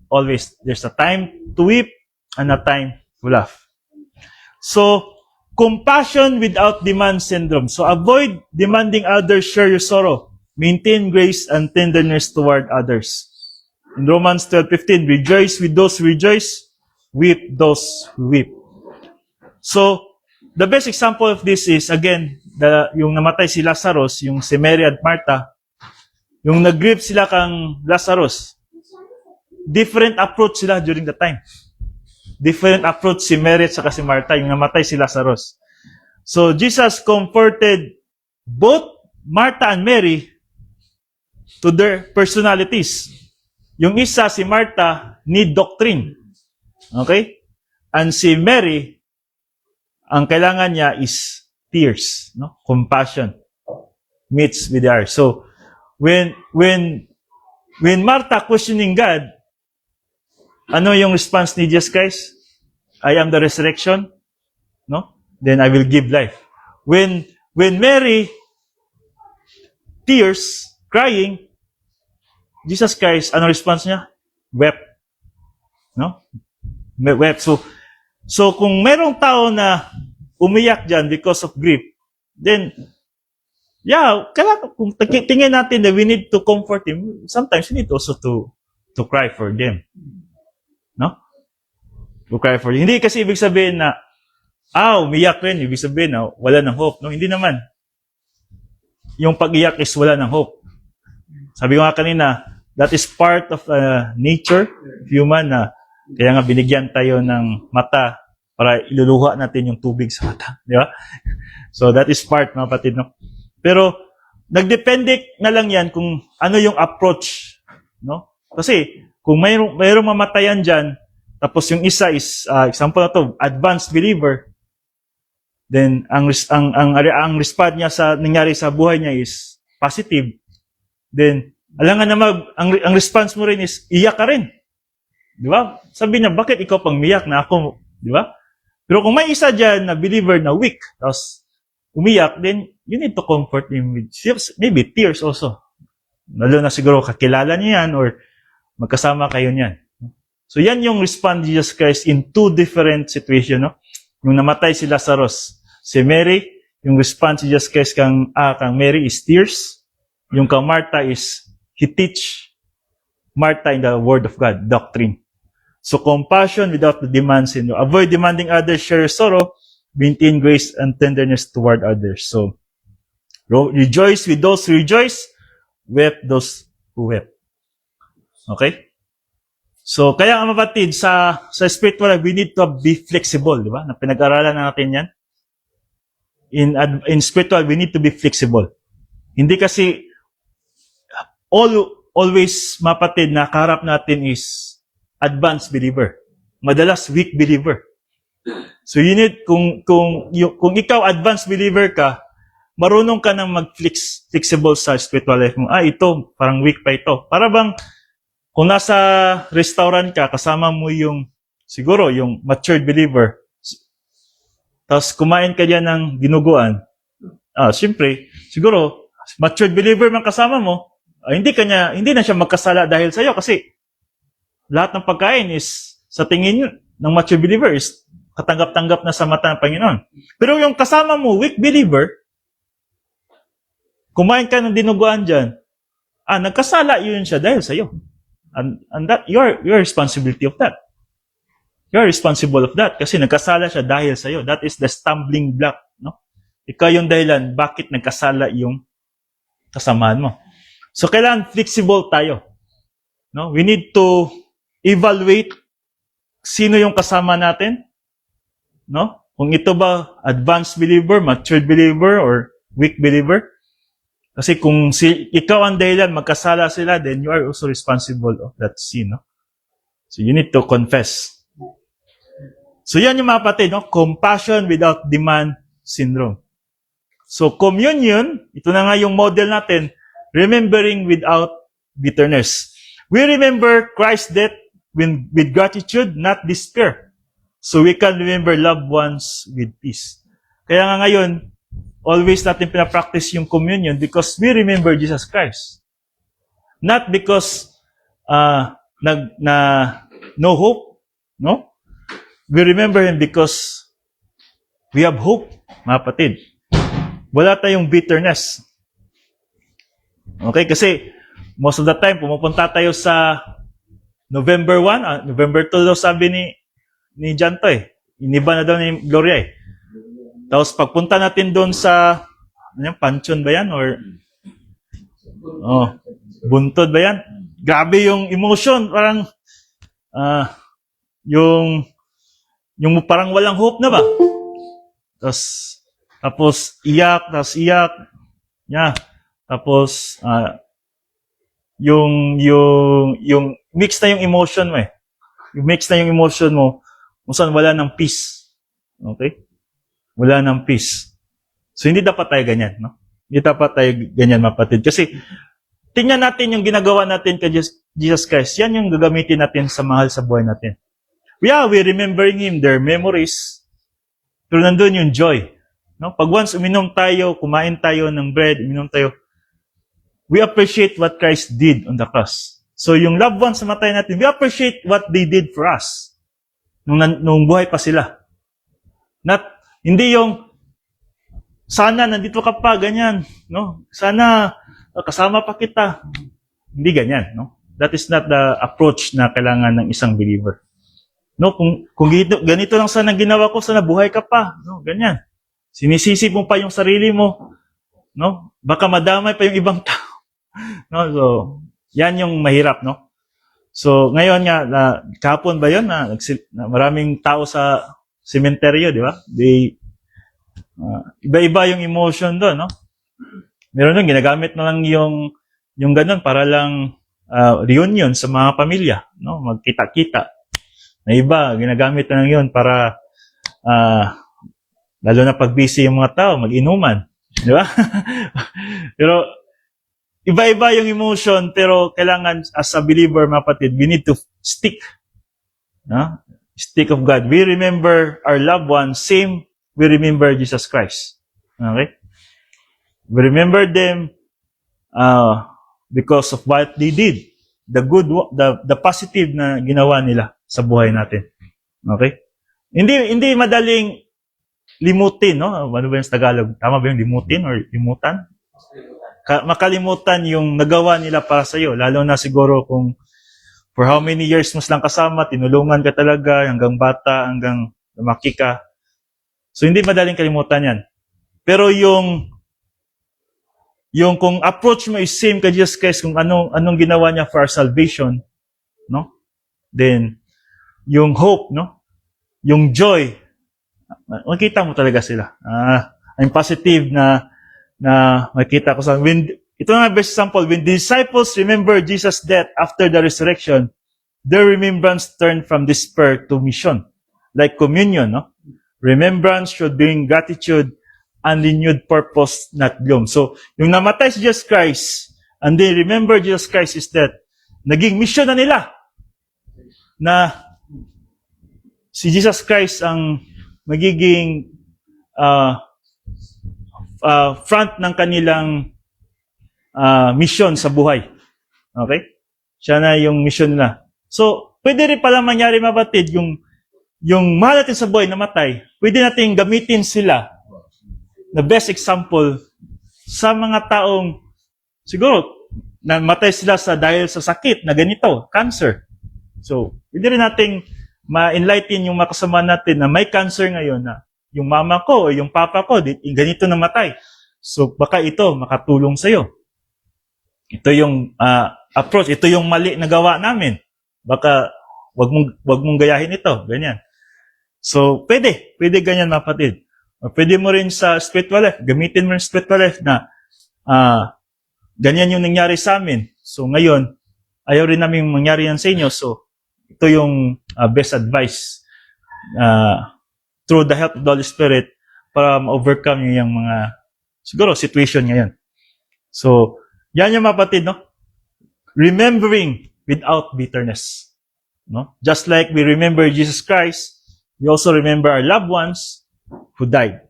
Always. There's a time to weep and a time to laugh. So, compassion without demand syndrome. So, avoid demanding others share your sorrow. Maintain grace and tenderness toward others. In Romans 12:15, rejoice with those who rejoice, weep those who weep. So, the best example of this is, again, yung namatay si Lazarus, yung si Mary at Martha, yung nag-grieve sila kang Lazarus. Different approach sila during the time. Different approach si Mary at saka si Martha, yung namatay si Lazarus. So, Jesus comforted both Martha and Mary to their personalities. Yung isa, si Martha, need doctrine. Okay? And si Mary, ang kailangan niya is tears, no? Compassion meets with her. So, when Martha questioning God, ano yung response ni Jesus Christ? I am the resurrection, no? Then I will give life. When Mary tears, crying, Jesus Christ, ano response niya? Wept. No? Wept. So kung merong tao na umiyak dyan because of grief, then, yeah, kung tingin natin that we need to comfort him, sometimes we need also to cry for them. No? To cry for them. Hindi kasi ibig sabihin na, umiyak rin, ibig sabihin na wala ng hope. No? Hindi naman. Yung pag-iyak is wala ng hope. Sabi ko nga kanina, that is part of nature, human, na kaya nga binigyan tayo ng mata para iluluha natin yung tubig sa mata. Di ba? So that is part, mga kapatid. No? Pero, nagdepende na lang yan kung ano yung approach. No? Kasi, kung mayroong mamatayan dyan, tapos yung isa is, example na to, advanced believer, then ang response niya sa nangyari sa buhay niya is positive. Then alangan naman ang response mo rin is iyak ka rin. Di ba? Sabi niya, bakit ikaw pang miyak na ako, di ba? Pero kung may isa diyan na believer na weak, tapos umiyak, then you need to comfort him with maybe tears also. Lalo na siguro kakilala niya yan or magkasama kayo niyan. So yan yung response ni Jesus Christ in two different situations, no? Yung namatay si Lazarus, si Mary, yung response ni Jesus Christ kang Mary is tears. Yung kang Martha is, he teach Martha in the Word of God, doctrine. So compassion without the demands in you. Avoid demanding others share your sorrow, maintain grace and tenderness toward others. So, rejoice with those who rejoice, weep those who weep. Okay? So, kaya ang mapatid, sa spiritual life, we need to be flexible, di ba? Na pinag-aralan na natin yan. In spiritual, we need to be flexible. Hindi kasi always mapatid na kaharap natin is advanced believer. Madalas weak believer. So you need, kung ikaw advanced believer ka, marunong ka nang mag-flexible sa spiritual life mo. Ito, parang weak pa ito. Para bang, kung nasa restaurant ka, kasama mo siguro, yung matured believer, tapos kumain ka dyan ng dinuguan, siyempre, siguro, matured believer man kasama mo, hindi na siya magkasala dahil sa'yo kasi lahat ng pagkain is, sa tingin ng matured believer is katanggap-tanggap na sa mata ng Panginoon. Pero yung kasama mo, weak believer, kumain ka ng dinuguan dyan, nagkasala yun siya dahil sa'yo. And that, your responsibility of that. You're responsible of that kasi nagkasala siya dahil sa'yo. That is the stumbling block. No? Ikaw yung dahilan bakit nagkasala yung kasamahan mo. So, kailangan flexible tayo. No? We need to evaluate sino yung kasama natin. No? Kung ito ba advanced believer, matured believer, or weak believer. Kasi kung ikaw ang dahilan, magkasala sila, then you are also responsible of that sin. No? So you need to confess. So yan yung mga kapatid, no? Compassion without demand syndrome. So communion, ito na nga yung model natin, remembering without bitterness. We remember Christ's death with gratitude, not despair. So we can remember loved ones with peace. Kaya nga ngayon, always natin pinapractice yung communion because we remember Jesus Christ. Not because no hope, no? We remember Him because we have hope, mga kapatid. Wala tayong bitterness. Okay? Kasi most of the time, pumupunta tayo sa November 1, November 2 daw sabi ni Janto eh. Iniba na daw ni Gloria eh. Tapos pagpunta natin doon sa Panchon ba yan? Or Buntod ba yan? Grabe yung emotion. Parang yung parang walang hope na ba? Tapos iyak. Yeah. Tapos yung mix na yung emotion mo eh. Yung mix na yung emotion mo, kung saan wala ng peace. Okay? Wala ng peace. So, hindi dapat tayo ganyan, no? Hindi dapat tayo ganyan, mapatid. Kasi, tingnan natin yung ginagawa natin kay Jesus Christ. Yan yung gagamitin natin sa mahal sa buhay natin. Yeah, we remembering Him, their memories. Pero nandun yung joy. No? Pag once uminom tayo, kumain tayo ng bread, uminom tayo, we appreciate what Christ did on the cross. So yung loved ones sa matay natin, we appreciate what they did for us. Nung buhay pa sila. Hindi yung, sana nandito ka pa, ganyan. No? Sana kasama pa kita. Hindi ganyan. No? That is not the approach na kailangan ng isang believer. No, kung ganito lang sana ginawa ko, sana buhay ka pa. No, ganyan. Sinisisi mo pa yung sarili mo. No? Baka madamay pa yung ibang tao. No, so yan yung mahirap, no? So ngayon nga kahapon ba 'yon na maraming tao sa sementeryo, di ba? Iba-iba yung emotion doon, no? Meron nang ginagamit na lang yung ganun para lang reunion sa mga pamilya, no? Magkita-kita. Na iba, ginagamit na lang yun para, lalo na pag busy yung mga tao, mag-inuman. Di ba? Pero, iba-iba yung emotion, pero kailangan, as a believer, mapatid, we need to stick. No? Stick of God. We remember our loved ones, same, we remember Jesus Christ. Okay? We remember them, because of what they did. The good, the positive na ginawa nila sa buhay natin. Okay? Hindi madaling limutin, no? Ano ba yung sa Tagalog? Tama ba yung limutin or limutan? Makalimutan yung nagawa nila para sa iyo, lalo na siguro kung for how many years mo silang kasama, tinulungan ka talaga hanggang bata, hanggang lumaki ka. So hindi madaling kalimutan 'yan. Pero yung kung approach mo is same kay Jesus Christ, kung anong ginawa niya for our salvation, no? Then yung hope, no? Yung joy, makita mo talaga sila. I'm positive na makita ko sa ito na best example, when the disciples remember Jesus' death after the resurrection, their remembrance turned from despair to mission. Like communion, no? Remembrance should bring gratitude and renewed purpose, not gloom. So, yung namatay si Jesus Christ, and they remember Jesus Christ's death, naging mission na nila na si Jesus Christ ang magiging front ng kanilang mission sa buhay. Okay? Siya na yung mission nila. So, pwede rin pala mangyari, mabatid, yung mahal natin sa buhay na matay, pwede natin gamitin sila na best example sa mga taong siguro namatay sila dahil sa sakit na ganito, cancer. So, pwede rin nating ma-enlighten yung makasama natin na may cancer ngayon na yung mama ko o yung papa ko, ganito namatay. So, baka ito makatulong sa'yo. Ito yung approach, ito yung mali na gawa namin. Baka wag mong gayahin ito, ganyan. So, pwede ganyan, mapatid. O pwede mo rin sa spiritual life, gamitin mo rin spiritual life na ganyan yung nangyari sa amin. So, ngayon, ayaw rin namin mangyari yan sa inyo. So, ito yung best advice through the help of the Holy Spirit para ma-overcome yung mga siguro situation ngayon. So, yan yung mapatid, no? Remembering without bitterness. No? Just like we remember Jesus Christ, we also remember our loved ones who died.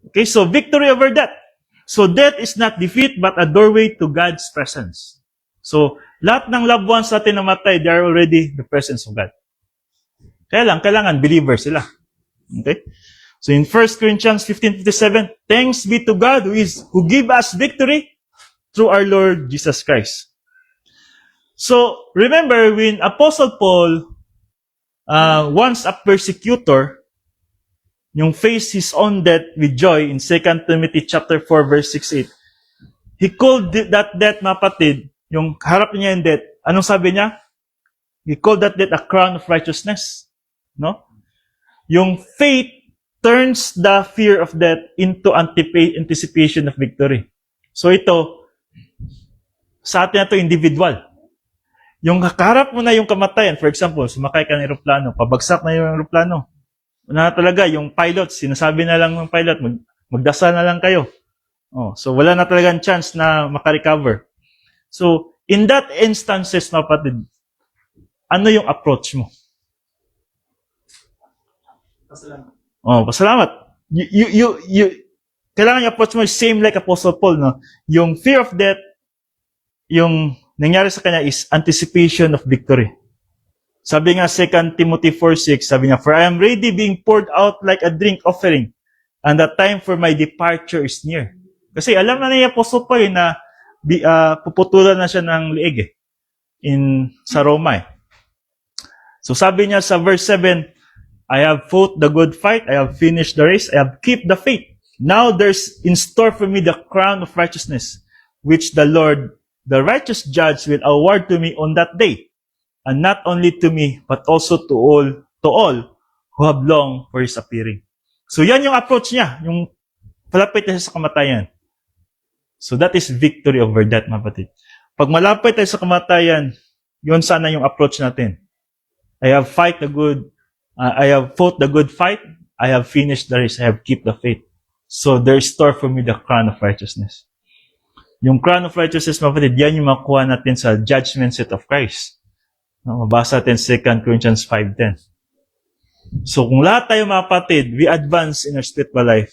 Okay, so victory over death. So death is not defeat but a doorway to God's presence. So, lahat ng loved ones natin namatay, they are already the presence of God. Kailangan believers sila. Okay? So in 1 Corinthians 15:57, thanks be to God who give us victory through our Lord Jesus Christ. So, remember when Apostle Paul once a persecutor, yung face his own death with joy in 2 Timothy chapter 4 verse 6-8. He called that death, mapatid, yung harap niya yung death. Anong sabi niya? He called that death a crown of righteousness. No? Yung faith turns the fear of death into anticipation of victory. So ito, sa atin na to individual. Yung kakarap mo na yung kamatayan, for example, sumakay ka ng aeroplano, pabagsak na yung aeroplano. Una talaga, yung pilot, sinasabi na lang ng pilot, magdasal na lang kayo. Oh, so wala na talagang chance na makarecover. So, in that instances, mga kapatid, ano yung approach mo? Oh, pasalamat. Kailangan yung approach mo is same like Apostle Paul, no? Yung fear of death, yung nangyari sa kanya is anticipation of victory. Sabi nga 2 Timothy 4:6, sabi niya, "For I am ready being poured out like a drink offering, and the time for my departure is near." Kasi alam na ni Apostle Paul na puputulan na siya ng liig sa Roma. So sabi niya sa verse 7, "I have fought the good fight, I have finished the race, I have kept the faith. Now there's in store for me the crown of righteousness, which the Lord, the righteous judge, will award to me on that day. And not only to me, but also to all who have longed for His appearing." So yan yung approach niya, yung palapit na siya sa kamatayan. So that is victory over death, mga kapatid. Pag malapit tayo sa kamatayan, yun sana yung approach natin. I have fought the good fight, I have finished the race, I have kept the faith. So there is store for me the crown of righteousness. Yung crown of righteousness, mga kapatid, yan yung makuha natin sa judgment seat of Christ. Mabasa natin 2 Corinthians 5:10. So kung lahat tayo, mga kapatid, we advance in our spiritual life,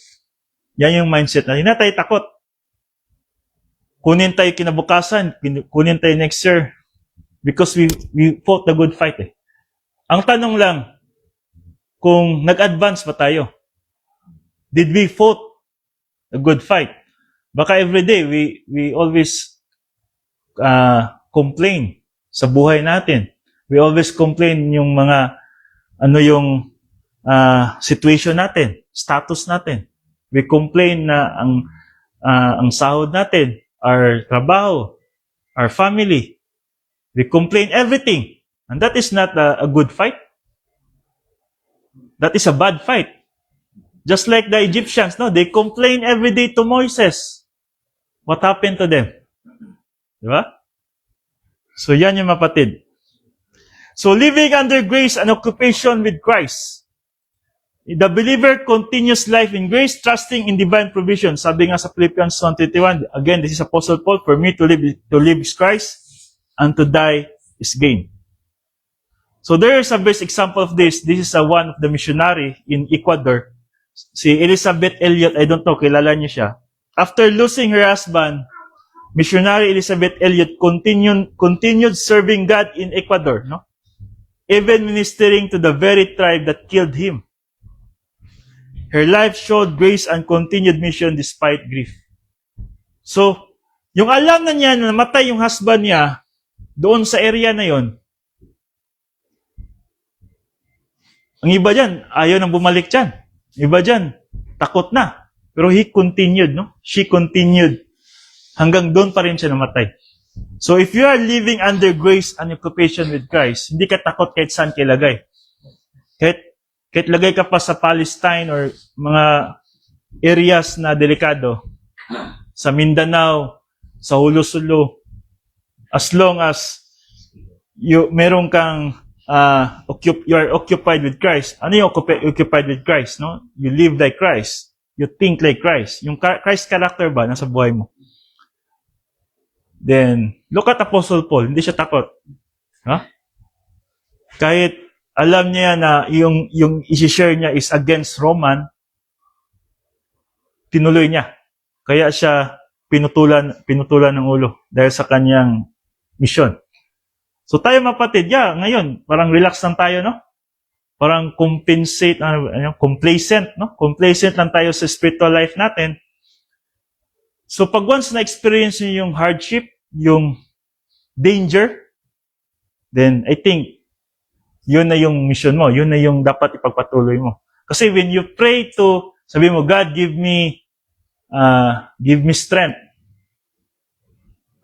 yan yung mindset na hindi na tayo takot. Kunin tayo kinabukasan, kunin tayo next year, because we fought the good fight. Ang tanong lang, kung nag-advance ba tayo? Did we fought a good fight? Baka everyday, we always complain sa buhay natin. We always complain yung mga, situation natin, status natin. We complain na ang sahod natin, our trabaho, our family. We complain everything. And that is not a good fight. That is a bad fight. Just like the Egyptians, no? They complain every day to Moses. What happened to them? Diba? So yan yung mapatid. So living under grace and occupation with Christ. The believer continues life in grace, trusting in divine provision. Sabi nga sa Philippians 1:21, again, this is Apostle Paul, "For me to live is Christ, and to die is gain." So there is a best example of this. This is one of the missionary in Ecuador. Si Elizabeth Elliot, I don't know, kilala niyo siya. After losing her husband, missionary Elizabeth Elliot continued serving God in Ecuador, no? Even ministering to the very tribe that killed him. Her life showed grace and continued mission despite grief. So, yung alam na niya na namatay yung husband niya doon sa area na yon, ang iba dyan, ayaw nang bumalik dyan. Iba dyan, takot na. Pero he continued, no? She continued. Hanggang doon pa rin siya namatay. So if you are living under grace and occupation with Christ, hindi ka takot kahit saan kilagay. Kahit lagay ka pa sa Palestine or mga areas na delikado, sa Mindanao, sa Hulu-Sulu, as long as meron kang you are occupied with Christ. Ano yung occupied with Christ, no? You live like Christ. You think like Christ. Yung Christ character ba nasa buhay mo? Then, look at Apostle Paul. Hindi siya takot. Huh? Kahit alam niya na yung isi-share niya is against Roman, tinuloy niya. Kaya siya pinutulan ng ulo dahil sa kanyang mission. So tayo, mapatid, ngayon, parang relax lang tayo, no? Parang complacent, no? Complacent lang tayo sa spiritual life natin. So pag once na-experience niyo yung hardship, yung danger, then I think, yun na yung mission mo. Yun na yung dapat ipagpatuloy mo. Kasi when you pray sabi mo, God, give me strength.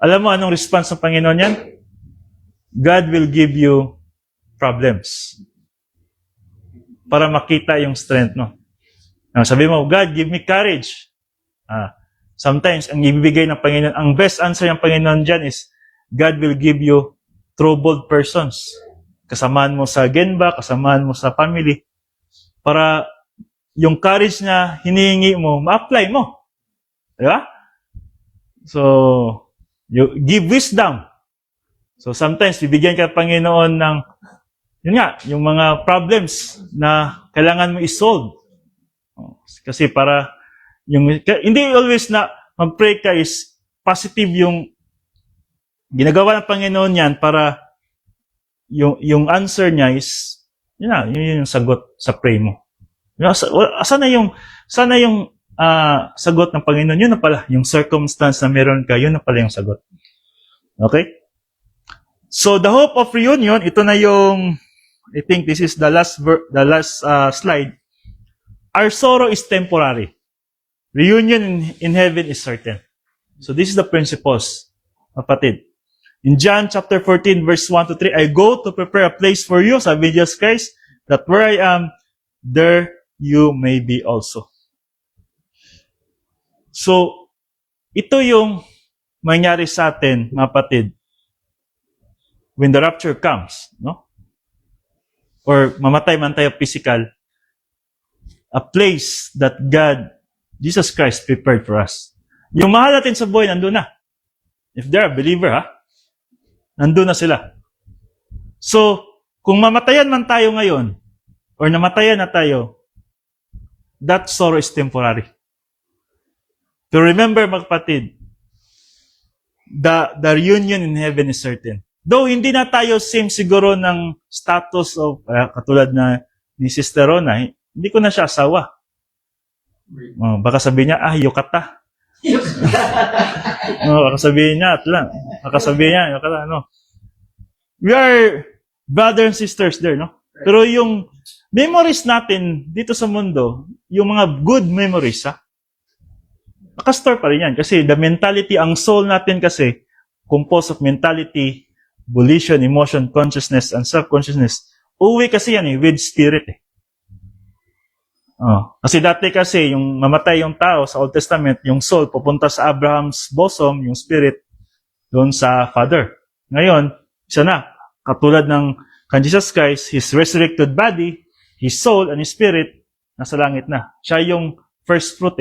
Alam mo anong response ng Panginoon yan? God will give you problems para makita yung strength, no? Sabi mo, God, give me courage. Sometimes, ang ibibigay ng Panginoon, ang best answer ng Panginoon dyan is, God will give you troubled persons. Kasamaan mo sa genba, kasamaan mo sa family, para yung courage na hinihingi mo, ma-apply mo. Di ba? So, you give wisdom. So, sometimes, bibigyan ka ng Panginoon ng, yun nga, yung mga problems na kailangan mo isolve. Kasi para, hindi always na mag-pray ka is positive yung ginagawa ng Panginoon yan para yung answer niya is, yun yung sagot sa pray mo. Sana yung sagot ng Panginoon, yun na pala, yung circumstance na meron ka, yun na pala yung sagot. Okay? So, the hope of reunion, ito na yung, I think this is the last slide. Our sorrow is temporary. Reunion in heaven is certain. So, this is the principles, kapatid. In John chapter 14, verse 1 to 3, I go to prepare a place for you, sabi ni Jesus Christ, that where I am, there you may be also. So, ito yung mangyari sa atin, mga kapatid, when the rapture comes, no? Or mamatay man tayo physical, a place that God, Jesus Christ, prepared for us. Yung mahal natin sa buhay, nandun na. If they're a believer, nandun na sila. So, kung mamatayan man tayo ngayon, or namatayan na tayo, that sorrow is temporary. To remember, mga kapatid, the reunion in heaven is certain. Though hindi na tayo same siguro ng status of, katulad na ni Sister Rona, hindi ko na siya asawa. Baka sabihin niya, yukata. Baka sabihin niya, at lang. Baka sabihin niya, yukata, no. We are brothers and sisters there, no? Pero yung memories natin dito sa mundo, yung mga good memories, nakastore pa rin yan. Kasi the mentality, ang soul natin kasi, composed of mentality, volition, emotion, consciousness, and self-consciousness. Uwi kasi yan with spirit. Kasi dati kasi, yung mamatay yung tao sa Old Testament, yung soul pupunta sa Abraham's bosom, yung spirit, doon sa Father. Ngayon, isa na. Katulad ng kan Jesus Christ, His resurrected body, His soul, and His spirit, nasa langit na. Siya yung first fruit .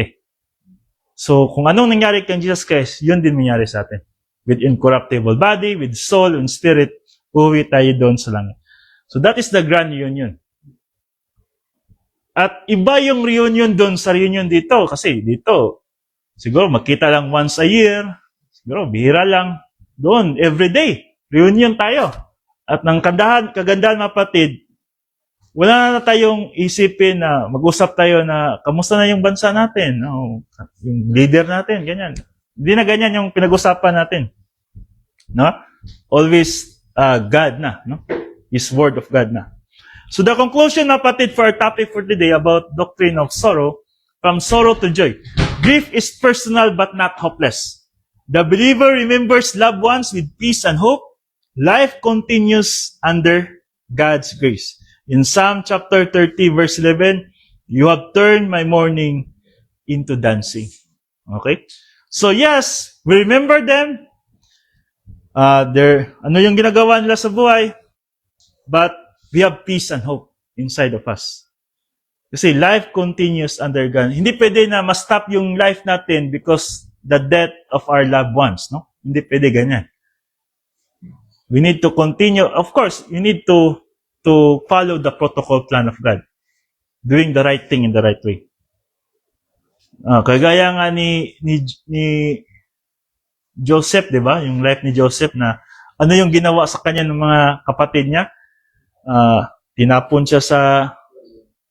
So, kung anong nangyari kan Jesus Christ, yun din nangyari sa atin. With incorruptible body, with soul and spirit, uwi tayo doon sa langit. So that is the grand reunion. At iba yung reunion doon sa reunion dito. Kasi dito, siguro makita lang once a year, siguro bihira lang. Doon, every day, reunion tayo. At ng kagandahan mga kapatid, wala na tayong isipin na mag-usap tayo na kamusta na yung bansa natin, yung leader natin, ganyan. Hindi na ganyan yung pinag-usapan natin. No? Always God na. No? His word of God na. So the conclusion, kapatid, for our topic for today about doctrine of sorrow, from sorrow to joy. Grief is personal but not hopeless. The believer remembers loved ones with peace and hope. Life continues under God's grace. In Psalm chapter 30, verse 11, you have turned my mourning into dancing. Okay? So yes, we remember them. Ano yung ginagawa nila sa buhay? But we have peace and hope inside of us. Kasi life continues under God. Hindi pwede na ma-stop yung life natin because the death of our loved ones, no? Hindi pwede ganyan. We need to continue. Of course, you need to follow the protocol plan of God. Doing the right thing in the right way. Kagaya nga ni Joseph, di ba? Yung life ni Joseph na ano yung ginawa sa kanya ng mga kapatid niya? Tinapon siya sa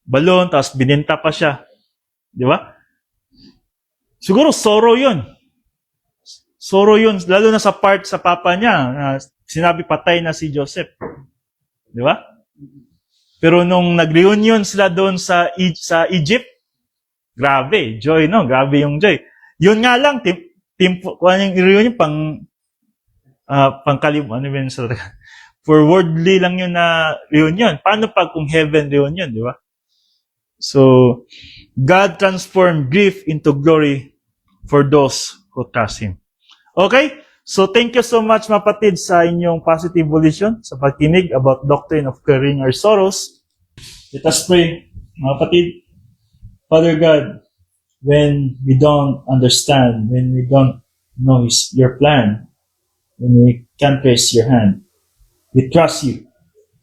balon, tapos bininta pa siya. Di ba? Siguro sorrow yun. Sorrow yun, lalo na sa part sa papa niya, sinabi patay na si Joseph. Di ba? Pero nung nag-reunion sila doon sa Egypt, grabe, joy, no? Grabe yung joy. Yun nga lang, kung ano yung reunion, for worldly lang yun na reunion. Paano pag kung heaven reunion, di ba? So, God transformed grief into glory for those who trust Him. Okay? So thank you so much, mapatid, sa inyong positive volition, sa pagkinig about doctrine of carrying our sorrows. Let us pray, mapatid. Father God, when we don't understand, when we don't know your plan, when we can't trace your hand, we trust you.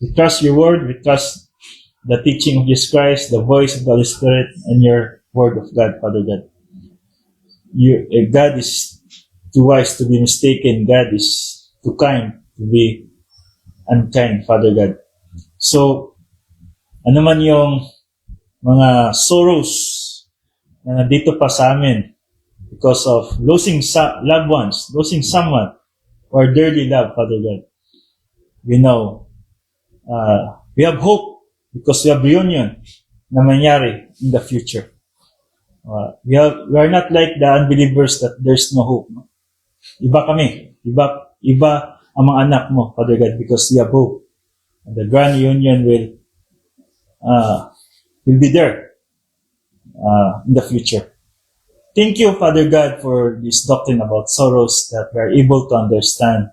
We trust your word. We trust the teaching of Jesus Christ, the voice of the Holy Spirit, and your word of God, Father God. God is too wise to be mistaken. God is too kind to be unkind, Father God. So, ano man yung mga sorrows na nandito pa sa amin because of losing loved ones, losing someone or dearly loved, Father God, we know we have hope because we have reunion na mangyari in the future. We are not like the unbelievers that there's no hope. No? Iba kami. Iba ang mga anak mo, Father God, because we have hope. And the grand reunion will be there in the future. Thank you, Father God, for this doctrine about sorrows, that we are able to understand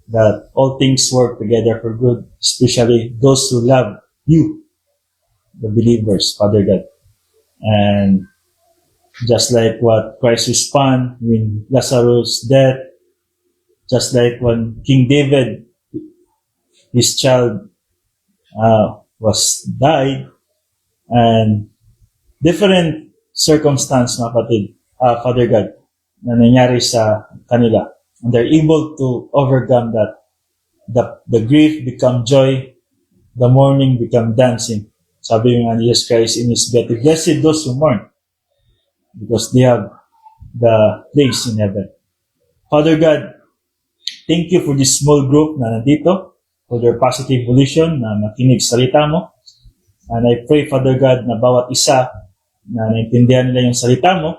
that all things work together for good, especially those who love you, the believers, Father God. And just like what Christ responded when Lazarus' death, just like when King David, his child, was died, and different circumstance, mga kapatid, Father God, na nangyari sa kanila. And they're able to overcome that. The grief become joy, the mourning become dancing. Sabi nga ni Jesus Christ in His death, blessed those who mourn, because they have the place in heaven. Father God, thank you for this small group na nandito, for their positive volition na nakinig sa salita mo. And I pray, Father God, na bawat isa na naintindihan nila yung salita mo,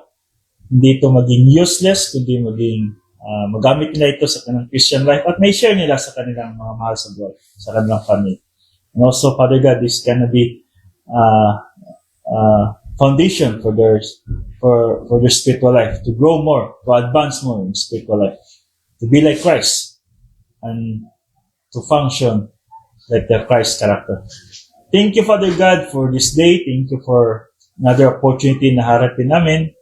hindi ito maging useless, kundi maging magamit nila ito sa kanilang Christian life at may share nila sa kanilang mga mahal sa buhay, sa kanilang family. And also, Father God, this can be foundation for their spiritual life, to grow more, to advance more in spiritual life, to be like Christ, and to function like the Christ character. Thank you, Father God, for this day. Thank you for another opportunity na harapin namin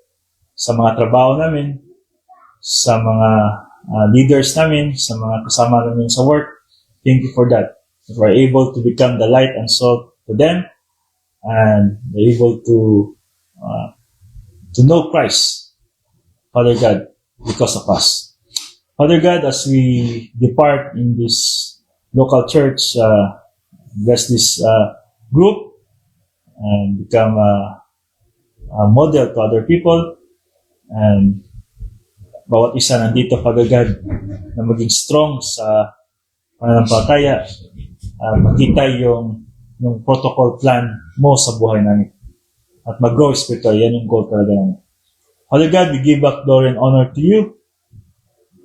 sa mga trabaho namin, sa mga leaders namin, sa mga kasama namin sa work. Thank you for that. We're able to become the light and salt to them, and they're able to know Christ, Father God, because of us. Father God, as we depart in this local church, bless this group and become a model to other people, and bawat isa nandito, Father God, na maging strong sa pananampalataya, makita yung protocol plan mo sa buhay namin. At mag-grow spiritual, yan yung goal talaga namin. Father God, we give back glory and honor to you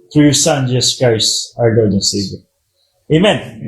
through your Son, Jesus Christ, our Lord and Savior. Amen.